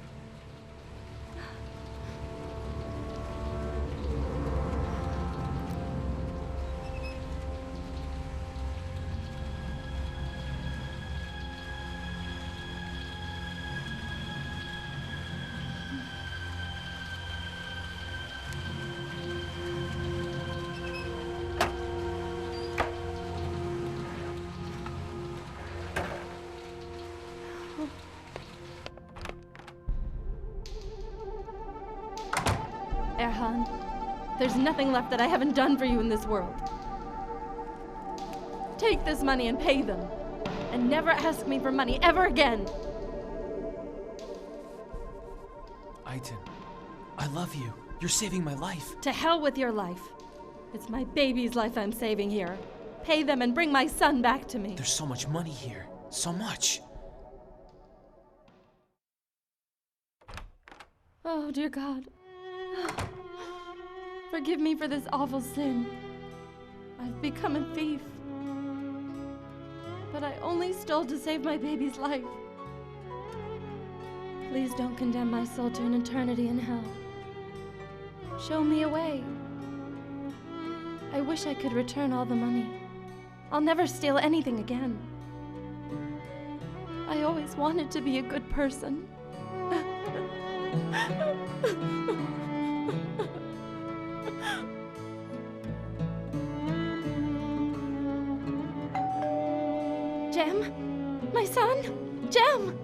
Erhan, there's nothing left that I haven't done for you in this world. Take this money and pay them. And never ask me for money ever again. Aitan, I love you. You're saving my life. To hell with your life. It's my baby's life I'm saving here. Pay them and bring my son back to me. There's so much money here. So much. Oh, dear God. Forgive me for this awful sin. I've become a thief. But I only stole to save my baby's life. Please don't condemn my soul to an eternity in hell. Show me a way. I wish I could return all the money. I'll never steal anything again. I always wanted to be a good person. Jem? My son? Jem!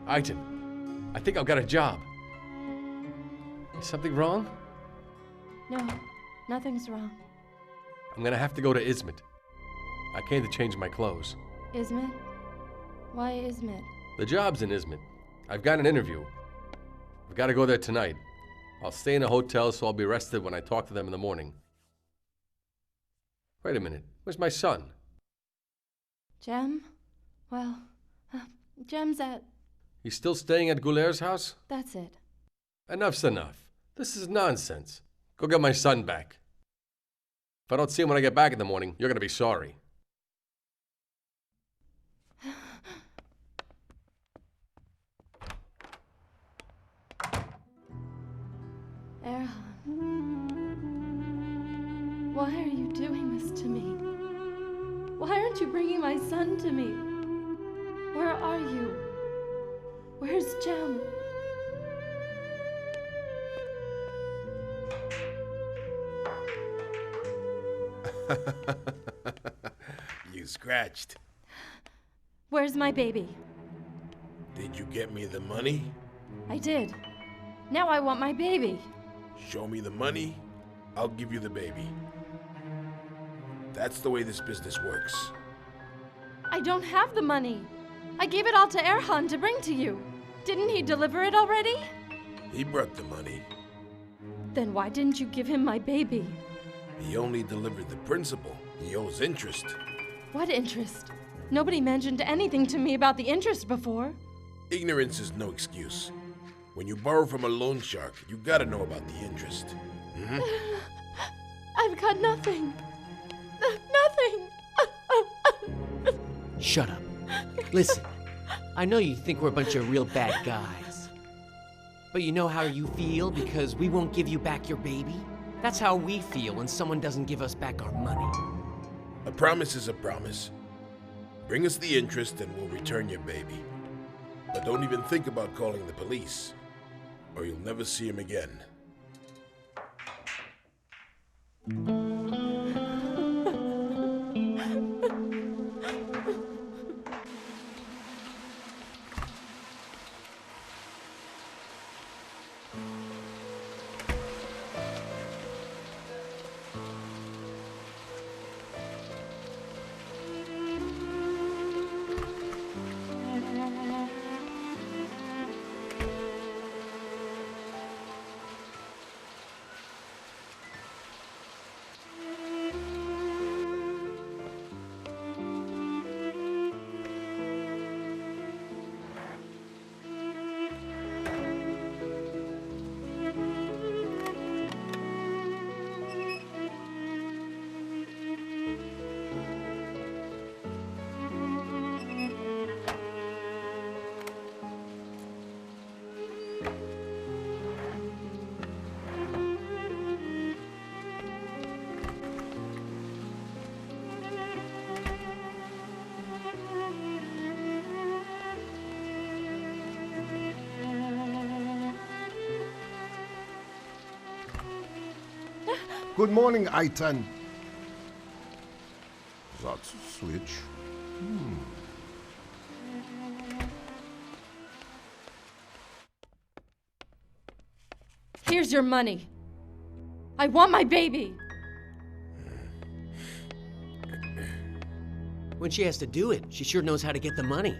Aitan, I think I've got a job. Is something wrong? No, nothing's wrong. I'm gonna have to go to Izmit. I came to change my clothes. Izmit? Why Izmit? The job's in Izmit. I've got an interview. I've got to go there tonight. I'll stay in a hotel so I'll be rested when I talk to them in the morning. Wait a minute. Where's my son? Jem? Well, Jem's at... He's still staying at Gouler's house? That's it. Enough's enough. This is nonsense. Go get my son back. If I don't see him when I get back in the morning, you're gonna be sorry. Erhan, why are you doing this to me? Why aren't you bringing my son to me? Where are you? Where's Jem? You scratched. Where's my baby? Did you get me the money? I did. Now I want my baby. Show me the money, I'll give you the baby. That's the way this business works. I don't have the money. I gave it all to Erhan to bring to you. Didn't he deliver it already? He brought the money. Then why didn't you give him my baby? He only delivered the principal. He owes interest. What interest? Nobody mentioned anything to me about the interest before. Ignorance is no excuse. When you borrow from a loan shark, you gotta know about the interest. Mm-hmm. I've got nothing. Nothing. Shut up. Listen, I know you think we're a bunch of real bad guys. But you know how you feel because we won't give you back your baby? That's how we feel when someone doesn't give us back our money. A promise is a promise. Bring us the interest and we'll return your baby. But don't even think about calling the police, or you'll never see him again. Good morning, Aitan. That's a switch. Here's your money. I want my baby. When she has to do it, she sure knows how to get the money.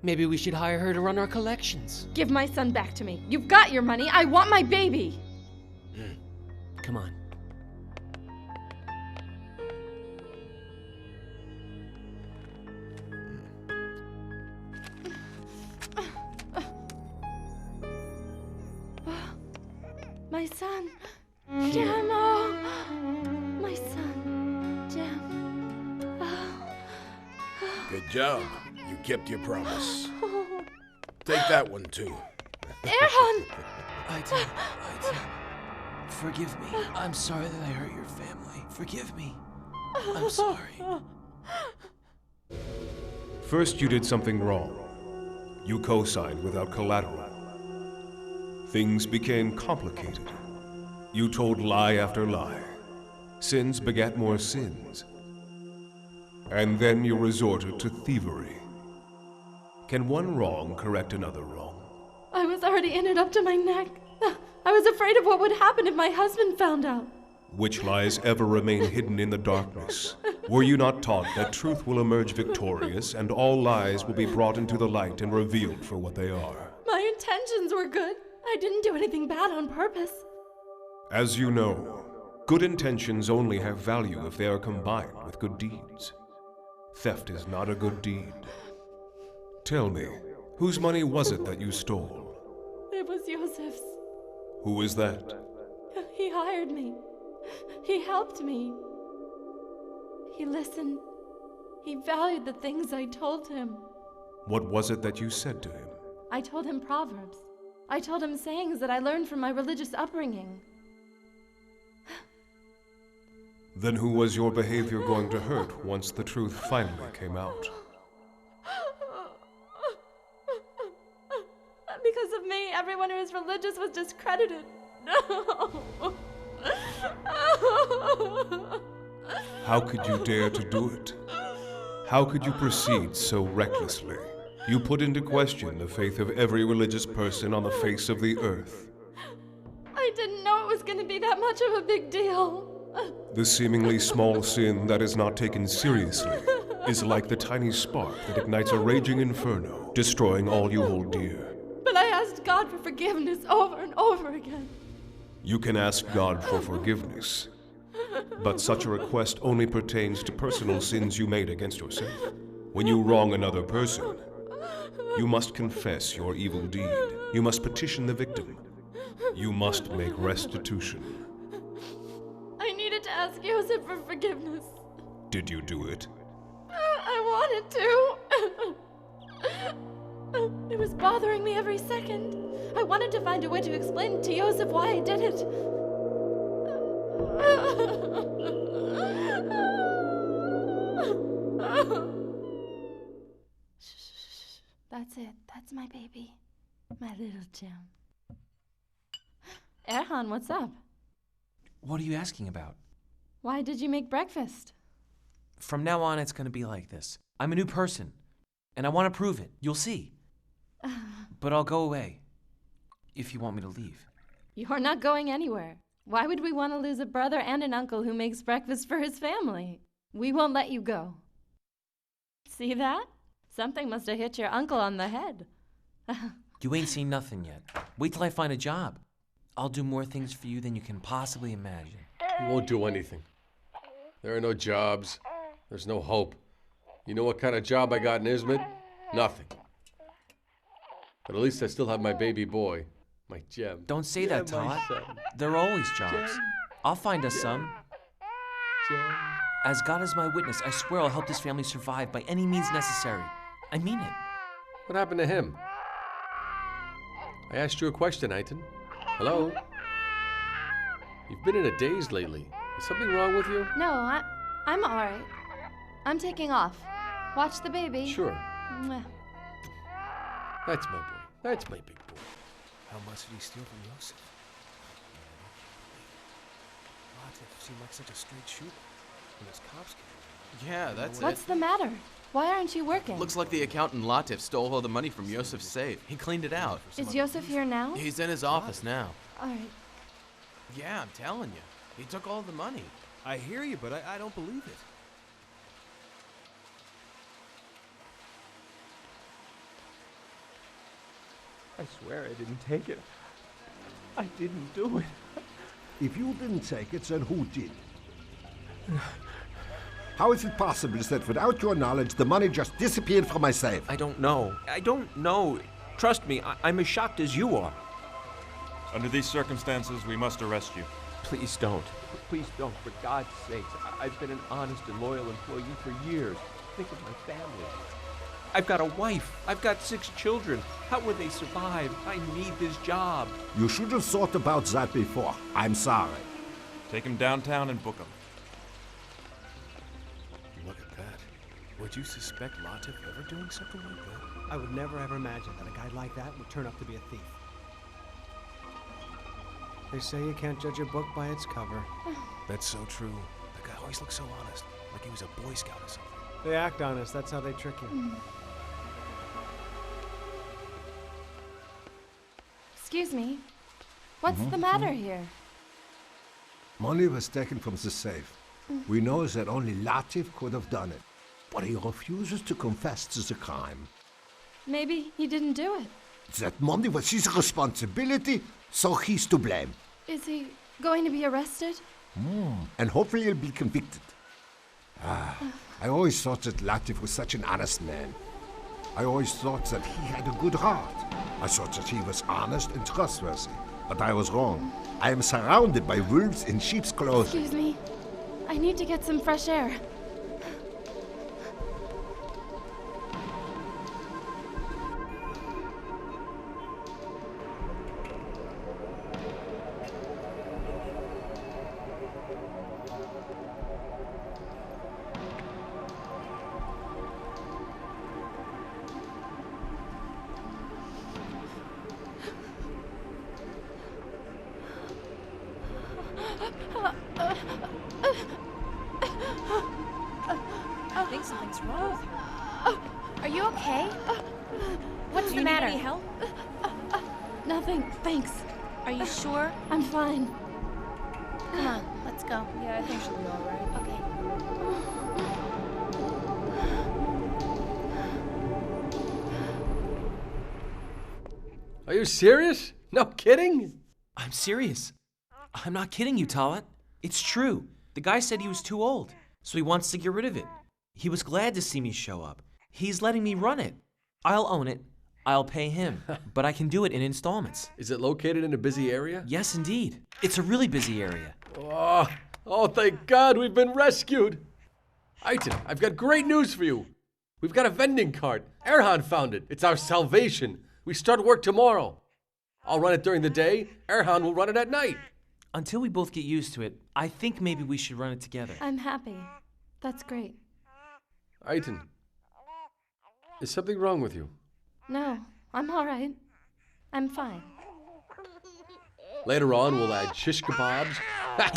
Maybe we should hire her to run our collections. Give my son back to me. You've got your money. I want my baby. Come on. My son. Jam. Oh. My son. Jam. Oh. Good job. You kept your promise. Take that one, too. Erhan! Aitan. Forgive me. I'm sorry that I hurt your family. Forgive me. I'm sorry. First, you did something wrong. You co-signed without collateral. Things became complicated. You told lie after lie. Sins begat more sins. And then you resorted to thievery. Can one wrong correct another wrong? I was already in it up to my neck. I was afraid of what would happen if my husband found out. Which lies ever remain hidden in the darkness? Were you not taught that truth will emerge victorious and all lies will be brought into the light and revealed for what they are? My intentions were good. I didn't do anything bad on purpose. As you know, good intentions only have value if they are combined with good deeds. Theft is not a good deed. Tell me, whose money was it that you stole? It was Yosef's. Who is that? He hired me. He helped me. He listened. He valued the things I told him. What was it that you said to him? I told him proverbs. I told him sayings that I learned from my religious upbringing. Then who was your behavior going to hurt once the truth finally came out? Because of me, everyone who is religious was discredited. No. How could you dare to do it? How could you proceed so recklessly? You put into question the faith of every religious person on the face of the earth. I didn't know it was going to be that much of a big deal. The seemingly small sin that is not taken seriously is like the tiny spark that ignites a raging inferno, destroying all you hold dear. But I asked God for forgiveness over and over again. You can ask God for forgiveness, but such a request only pertains to personal sins you made against yourself. When you wrong another person, you must confess your evil deed. You must petition the victim. You must make restitution. I needed to ask Joseph for forgiveness. Did you do it? I wanted to. It was bothering me every second. I wanted to find a way to explain to Joseph why I did it. Shh. That's it. That's my baby. My little gem. Erhan, what's up? What are you asking about? Why did you make breakfast? From now on, it's gonna be like this. I'm a new person, and I want to prove it. You'll see. But I'll go away, if you want me to leave. You're not going anywhere. Why would we want to lose a brother and an uncle who makes breakfast for his family? We won't let you go. See that? Something must have hit your uncle on the head. You ain't seen nothing yet. Wait till I find a job. I'll do more things for you than you can possibly imagine. You won't do anything. There are no jobs. There's no hope. You know what kind of job I got in Izmit? Nothing. But at least I still have my baby boy, my gem. Don't say that, my Todd. son. There are always jobs. Gem. I'll find us some. Gem. As God is my witness, I swear I'll help this family survive by any means necessary. I mean it. What happened to him? I asked you a question, Aiton. Hello? You've been in a daze lately. Is something wrong with you? No, I'm all right. I'm taking off. Watch the baby. Sure. Mwah. That's my boy. That's my big boy. How much did he steal from Yosef? Latif seemed like such a straight shooter when those cops came. Yeah, that's it. What's the matter? Why aren't you working? Looks like the accountant Latif stole all the money from Yosef's safe. He cleaned it out. Is Yosef here now? He's in his office now. All right. Yeah, I'm telling you. He took all the money. I hear you, but I don't believe it. I swear I didn't take it. I didn't do it. If you didn't take it, then who did? How is it possible that without your knowledge, the money just disappeared from my safe? I don't know. I don't know. Trust me, I'm as shocked as you are. Under these circumstances, we must arrest you. Please don't. Please don't. For God's sakes. I've been an honest and loyal employee for years. Think of my family. I've got a wife. I've got 6 children. How would they survive? I need this job. You should have thought about that before. I'm sorry. Take him downtown and book him. Look at that. Would you suspect Latif ever doing something like that? I would never ever imagine that a guy like that would turn up to be a thief. They say you can't judge a book by its cover. That's so true. The guy always looked so honest, like he was a Boy Scout or something. They act honest, that's how they trick you. Excuse me. What's the matter here? Money was taken from the safe. We know that only Latif could have done it, but he refuses to confess to the crime. Maybe he didn't do it. That money was his responsibility, so he's to blame. Is he going to be arrested? And hopefully he'll be convicted. I always thought that Latif was such an honest man. I always thought that he had a good heart. I thought that he was honest and trustworthy. But I was wrong. I am surrounded by wolves in sheep's clothing. Excuse me. I need to get some fresh air. I think something's wrong with her. Are you okay? What's the matter? Need any help? Nothing, thanks. Are you sure? I'm fine. Come on, let's go. Yeah, I think she'll be all right. Okay. Are you serious? No kidding? I'm serious. I'm not kidding you, Talat. It's true. The guy said he was too old, so he wants to get rid of it. He was glad to see me show up. He's letting me run it. I'll own it. I'll pay him, but I can do it in installments. Is it located in a busy area? Yes, indeed. It's a really busy area. Oh, thank God we've been rescued. Aiton, I've got great news for you. We've got a vending cart. Erhan found it. It's our salvation. We start work tomorrow. I'll run it during the day. Erhan will run it at night. Until we both get used to it, I think maybe we should run it together. I'm happy. That's great. Aitan, is something wrong with you? No, I'm all right. I'm fine. Later on, we'll add shish kebabs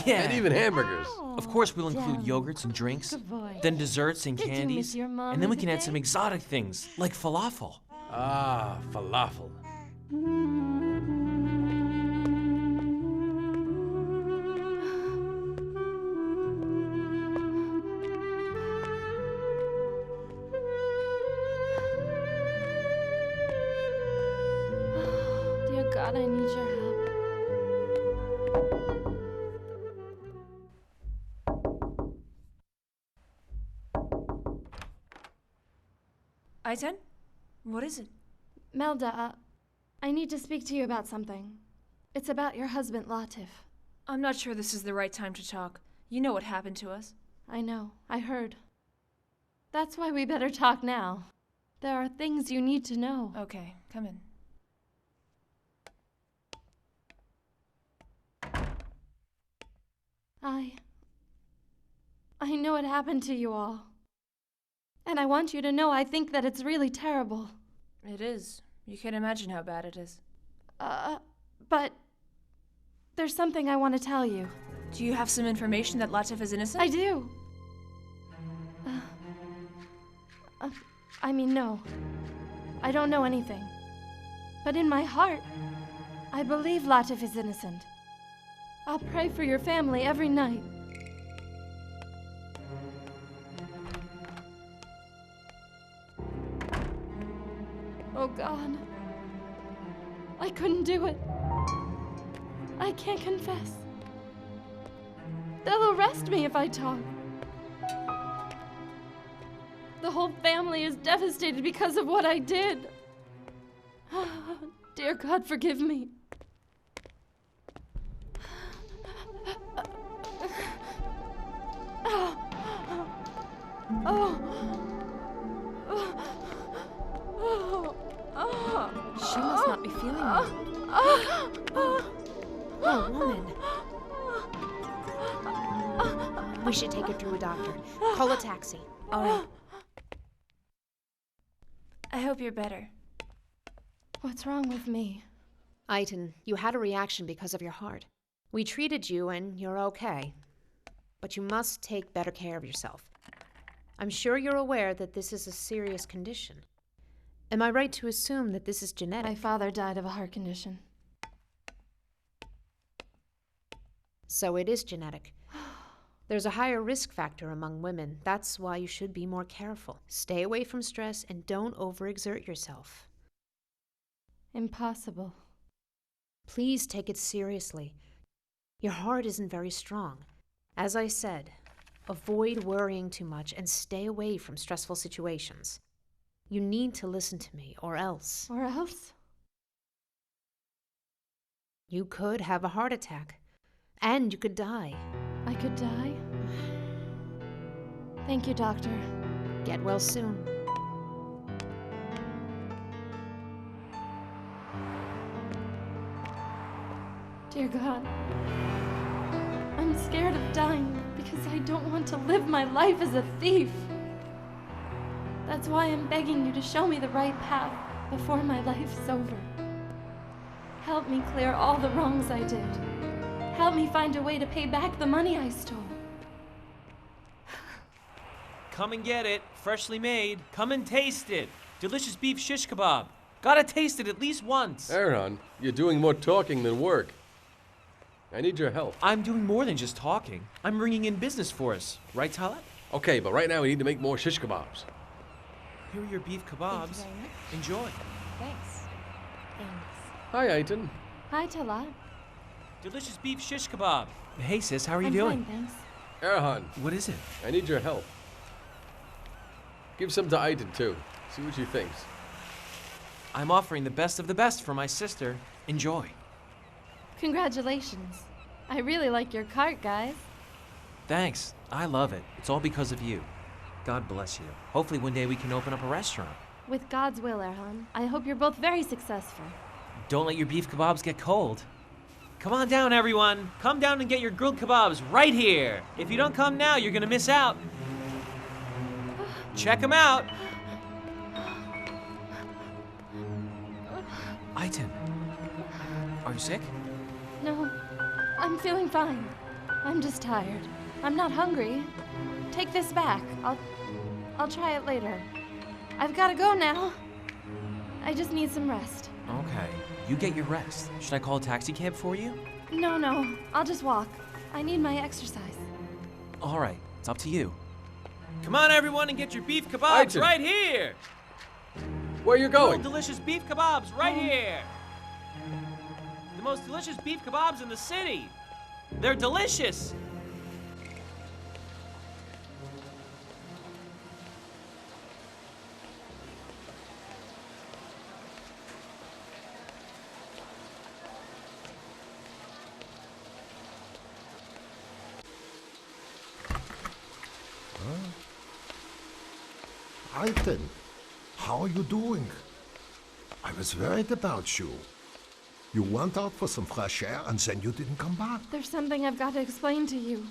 and even hamburgers. Of course, we'll include yogurts and drinks, Good boy. then desserts and Did you miss candies, your mommy and then we can add today? some exotic things like falafel. Ah, falafel. Dear God, I need your help. Aitan? What is it? Melda, I need to speak to you about something. It's about your husband, Latif. I'm not sure this is the right time to talk. You know what happened to us. I know. I heard. That's why we better talk now. There are things you need to know. Okay, come in. I know what happened to you all. And I want you to know I think that it's really terrible. It is. You can imagine how bad it is. But there's something I want to tell you. Do you have some information that Latif is innocent? I do. I mean, no. I don't know anything. But in my heart, I believe Latif is innocent. I'll pray for your family every night. Oh God. I couldn't do it. I can't confess. They'll arrest me if I talk. The whole family is devastated because of what I did. Dear God, forgive me. She must not be feeling well. Oh, woman. We should take her to a doctor. Call a taxi. All right. I hope you're better. What's wrong with me? Aitan, you had a reaction because of your heart. We treated you and you're okay. But you must take better care of yourself. I'm sure you're aware that this is a serious condition. Am I right to assume that this is genetic? My father died of a heart condition. So it is genetic. There's a higher risk factor among women. That's why you should be more careful. Stay away from stress and don't overexert yourself. Impossible. Please take it seriously. Your heart isn't very strong. As I said, avoid worrying too much and stay away from stressful situations. You need to listen to me, or else. Or else? You could have a heart attack. And you could die. I could die? Thank you, doctor. Get well soon. Dear God, I'm scared of dying because I don't want to live my life as a thief. That's why I'm begging you to show me the right path before my life's over. Help me clear all the wrongs I did. Help me find a way to pay back the money I stole. Come and get it, freshly made. Come and taste it. Delicious beef shish kebab. Gotta taste it at least once. Erhan, you're doing more talking than work. I need your help. I'm doing more than just talking. I'm bringing in business for us. Right, Talat? Okay, but right now we need to make more shish kebabs. Here are your beef kebabs. Enjoy. Thanks. Hi, Aitan. Hi, Talat. Delicious beef shish kebab. Hey, sis, how are you I'm doing? fine, thanks. Erhan. What is it? I need your help. Give some to Aitan, too. See what she thinks. I'm offering the best of the best for my sister. Enjoy. Congratulations. I really like your cart, guys. Thanks. I love it. It's all because of you. God bless you. Hopefully one day we can open up a restaurant. With God's will, Erhan. I hope you're both very successful. Don't let your beef kebabs get cold. Come on down, everyone. Come down and get your grilled kebabs right here. If you don't come now, you're gonna miss out. Check them out. Aitan, are you sick? No, I'm feeling fine. I'm just tired. I'm not hungry. Take this back. I'll try it later. I've got to go now. I just need some rest. Okay, you get your rest. Should I call a taxi cab for you? No, I'll just walk. I need my exercise. All right, it's up to you. Come on, everyone, and get your beef kebabs Aitan. right here. Where are you going? Delicious beef kebabs right here. The most delicious beef kebabs in the city. They're delicious. Aitan, how are you doing? I was worried about you. You went out for some fresh air and then you didn't come back. There's something I've got to explain to you.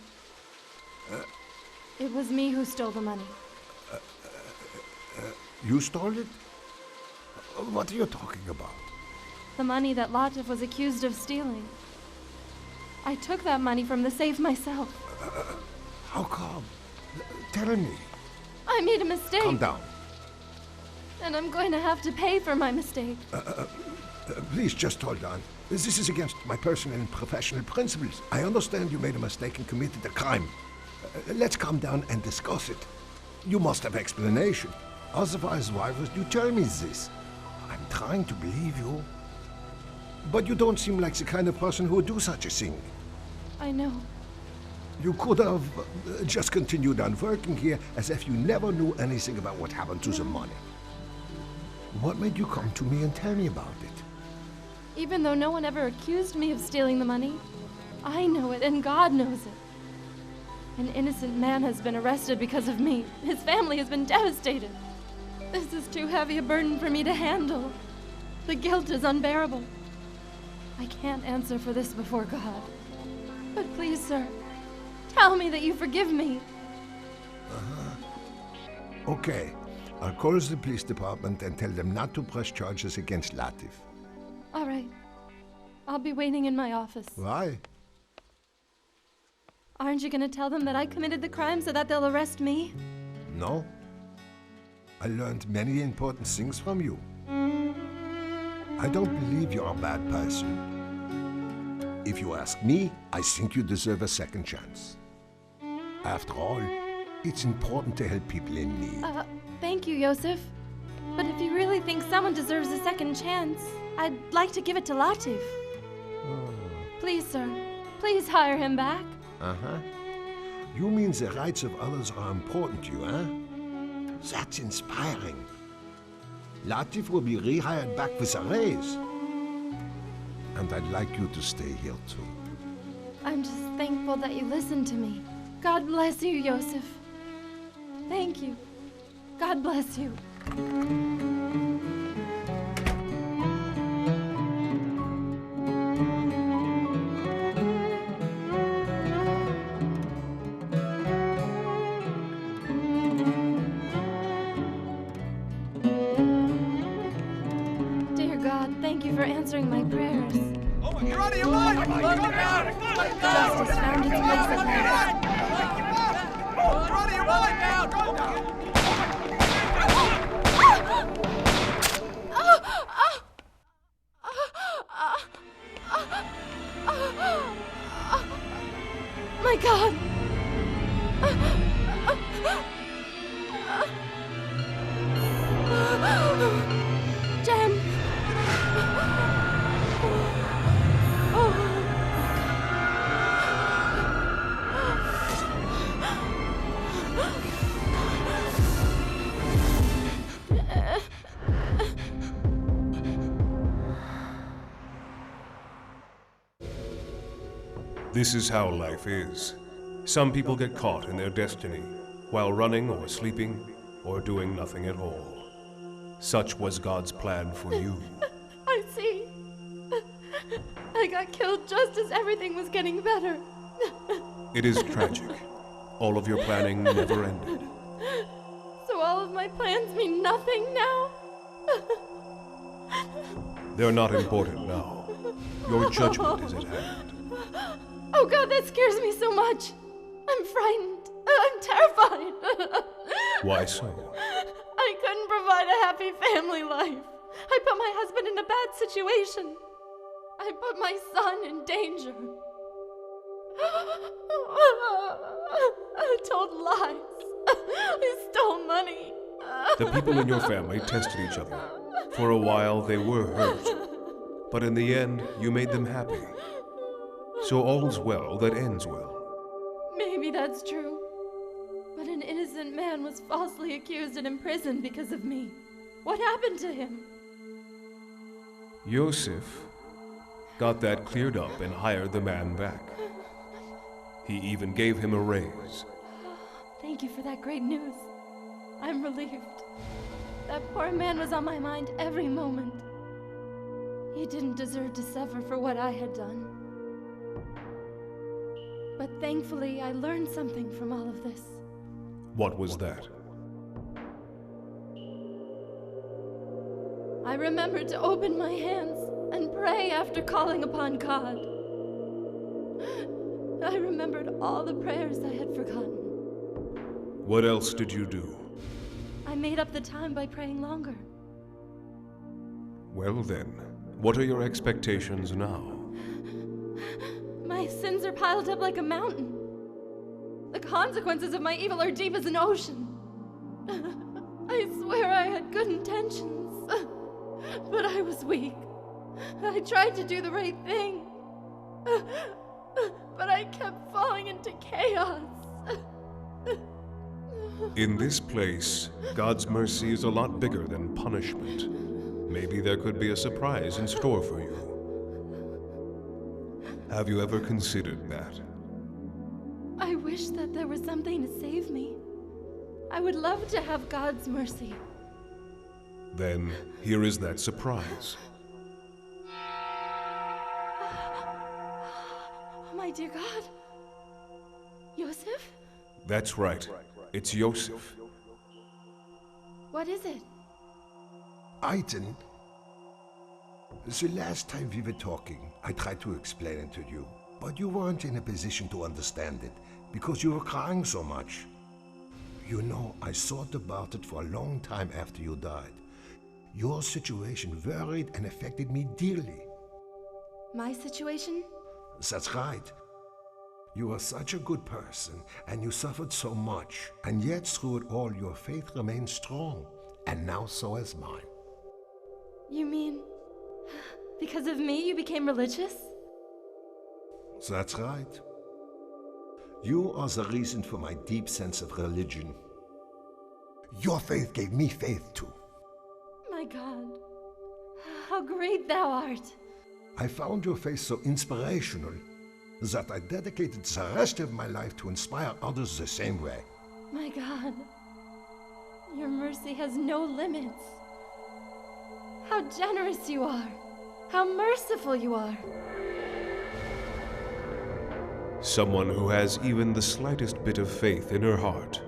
It was me who stole the money. You stole it? What are you talking about? The money that Latif was accused of stealing. I took that money from the safe myself. How come? Tell me. I made a mistake. Calm down. And I'm going to have to pay for my mistake. Please just hold on. This is against my personal and professional principles. I understand you made a mistake and committed a crime. Let's calm down and discuss it. You must have explanation. Otherwise, why would you tell me this? I'm trying to believe you. But you don't seem like the kind of person who would do such a thing. I know. You could have just continued on working here as if you never knew anything about what happened to the money. What made you come to me and tell me about it? Even though no one ever accused me of stealing the money, I know it and God knows it. An innocent man has been arrested because of me. His family has been devastated. This is too heavy a burden for me to handle. The guilt is unbearable. I can't answer for this before God. But please, sir, tell me that you forgive me. Okay. I'll call the police department and tell them not to press charges against Latif. All right. I'll be waiting in my office. Why? Aren't you going to tell them that I committed the crime so that they'll arrest me? No. I learned many important things from you. I don't believe you're a bad person. If you ask me, I think you deserve a second chance. After all, it's important to help people in need. Thank you, Yosef. But if you really think someone deserves a second chance, I'd like to give it to Latif. Please, sir. Please hire him back. Uh-huh. You mean the rights of others are important to you, huh? That's inspiring. Latif will be rehired back with a raise. And I'd like you to stay here, too. I'm just thankful that you listened to me. God bless you, Yosef. Thank you. God bless you. Dear God, thank you for answering my prayers. Oh, you're out of your mind! Justice found its place at last. You're out of your mind now! My God! Jen! This is how life is. Some people get caught in their destiny, while running or sleeping or doing nothing at all. Such was God's plan for you. I see. I got killed just as everything was getting better. It is tragic. All of your planning never ended. So all of my plans mean nothing now? They're not important now. Your judgment is at hand. Oh God, that scares me so much. I'm frightened. I'm terrified. Why so? I couldn't provide a happy family life. I put my husband in a bad situation. I put my son in danger. I told lies. I stole money. The people in your family tested each other. For a while, they were hurt. But in the end, you made them happy. So all's well that ends well. Maybe that's true. But an innocent man was falsely accused and imprisoned because of me. What happened to him? Yosef got that cleared up and hired the man back. He even gave him a raise. Thank you for that great news. I'm relieved. That poor man was on my mind every moment. He didn't deserve to suffer for what I had done. But thankfully, I learned something from all of this. What was that? I remembered to open my hands and pray after calling upon God. I remembered all the prayers I had forgotten. What else did you do? I made up the time by praying longer. Well then, what are your expectations now? My sins are piled up like a mountain. The consequences of my evil are deep as an ocean. I swear I had good intentions, but I was weak. I tried to do the right thing, but I kept falling into chaos. In this place, God's mercy is a lot bigger than punishment. Maybe there could be a surprise in store for you. Have you ever considered that? I wish that there was something to save me. I would love to have God's mercy. Then, here is that surprise. Oh, my dear God. Yosef? That's right. It's Yosef. What is it? Aiden, the last time we were talking, I tried to explain it to you, but you weren't in a position to understand it because you were crying so much. You know, I thought about it for a long time after you died. Your situation worried and affected me dearly. My situation? That's right. You were such a good person, and you suffered so much, and yet through it all your faith remained strong, and now so has mine. You mean, because of me you became religious? That's right. You are the reason for my deep sense of religion. Your faith gave me faith too. My God, how great thou art. I found your faith so inspirational that I dedicated the rest of my life to inspire others the same way. My God, your mercy has no limits. How generous you are. How merciful you are. Someone who has even the slightest bit of faith in her heart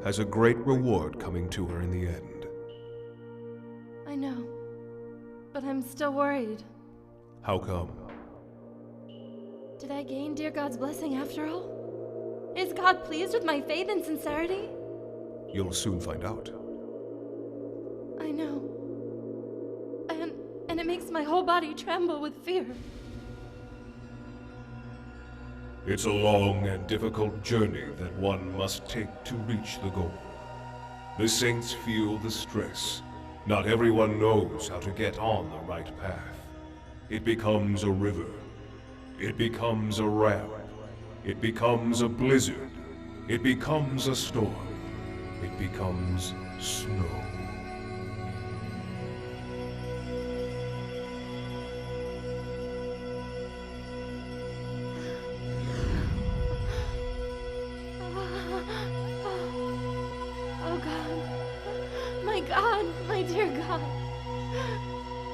has a great reward coming to her in the end. I know, but I'm still worried. How come? Did I gain dear God's blessing after all? Is God pleased with my faith and sincerity? You'll soon find out. I know. And it makes my whole body tremble with fear. It's a long and difficult journey that one must take to reach the goal. The saints feel the stress. Not everyone knows how to get on the right path. It becomes a river. It becomes a ramp. It becomes a blizzard. It becomes a storm. It becomes snow. My dear God,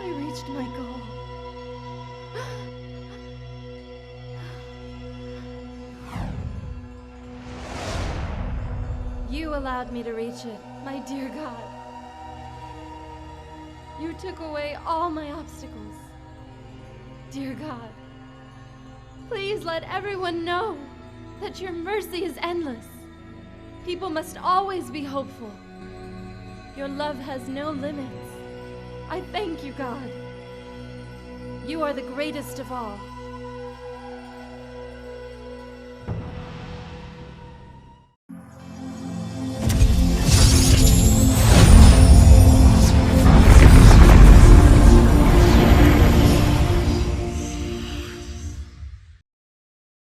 I reached my goal. You allowed me to reach it, my dear God. You took away all my obstacles. Dear God, please let everyone know that your mercy is endless. People must always be hopeful. Your love has no limits. I thank you, God. You are the greatest of all.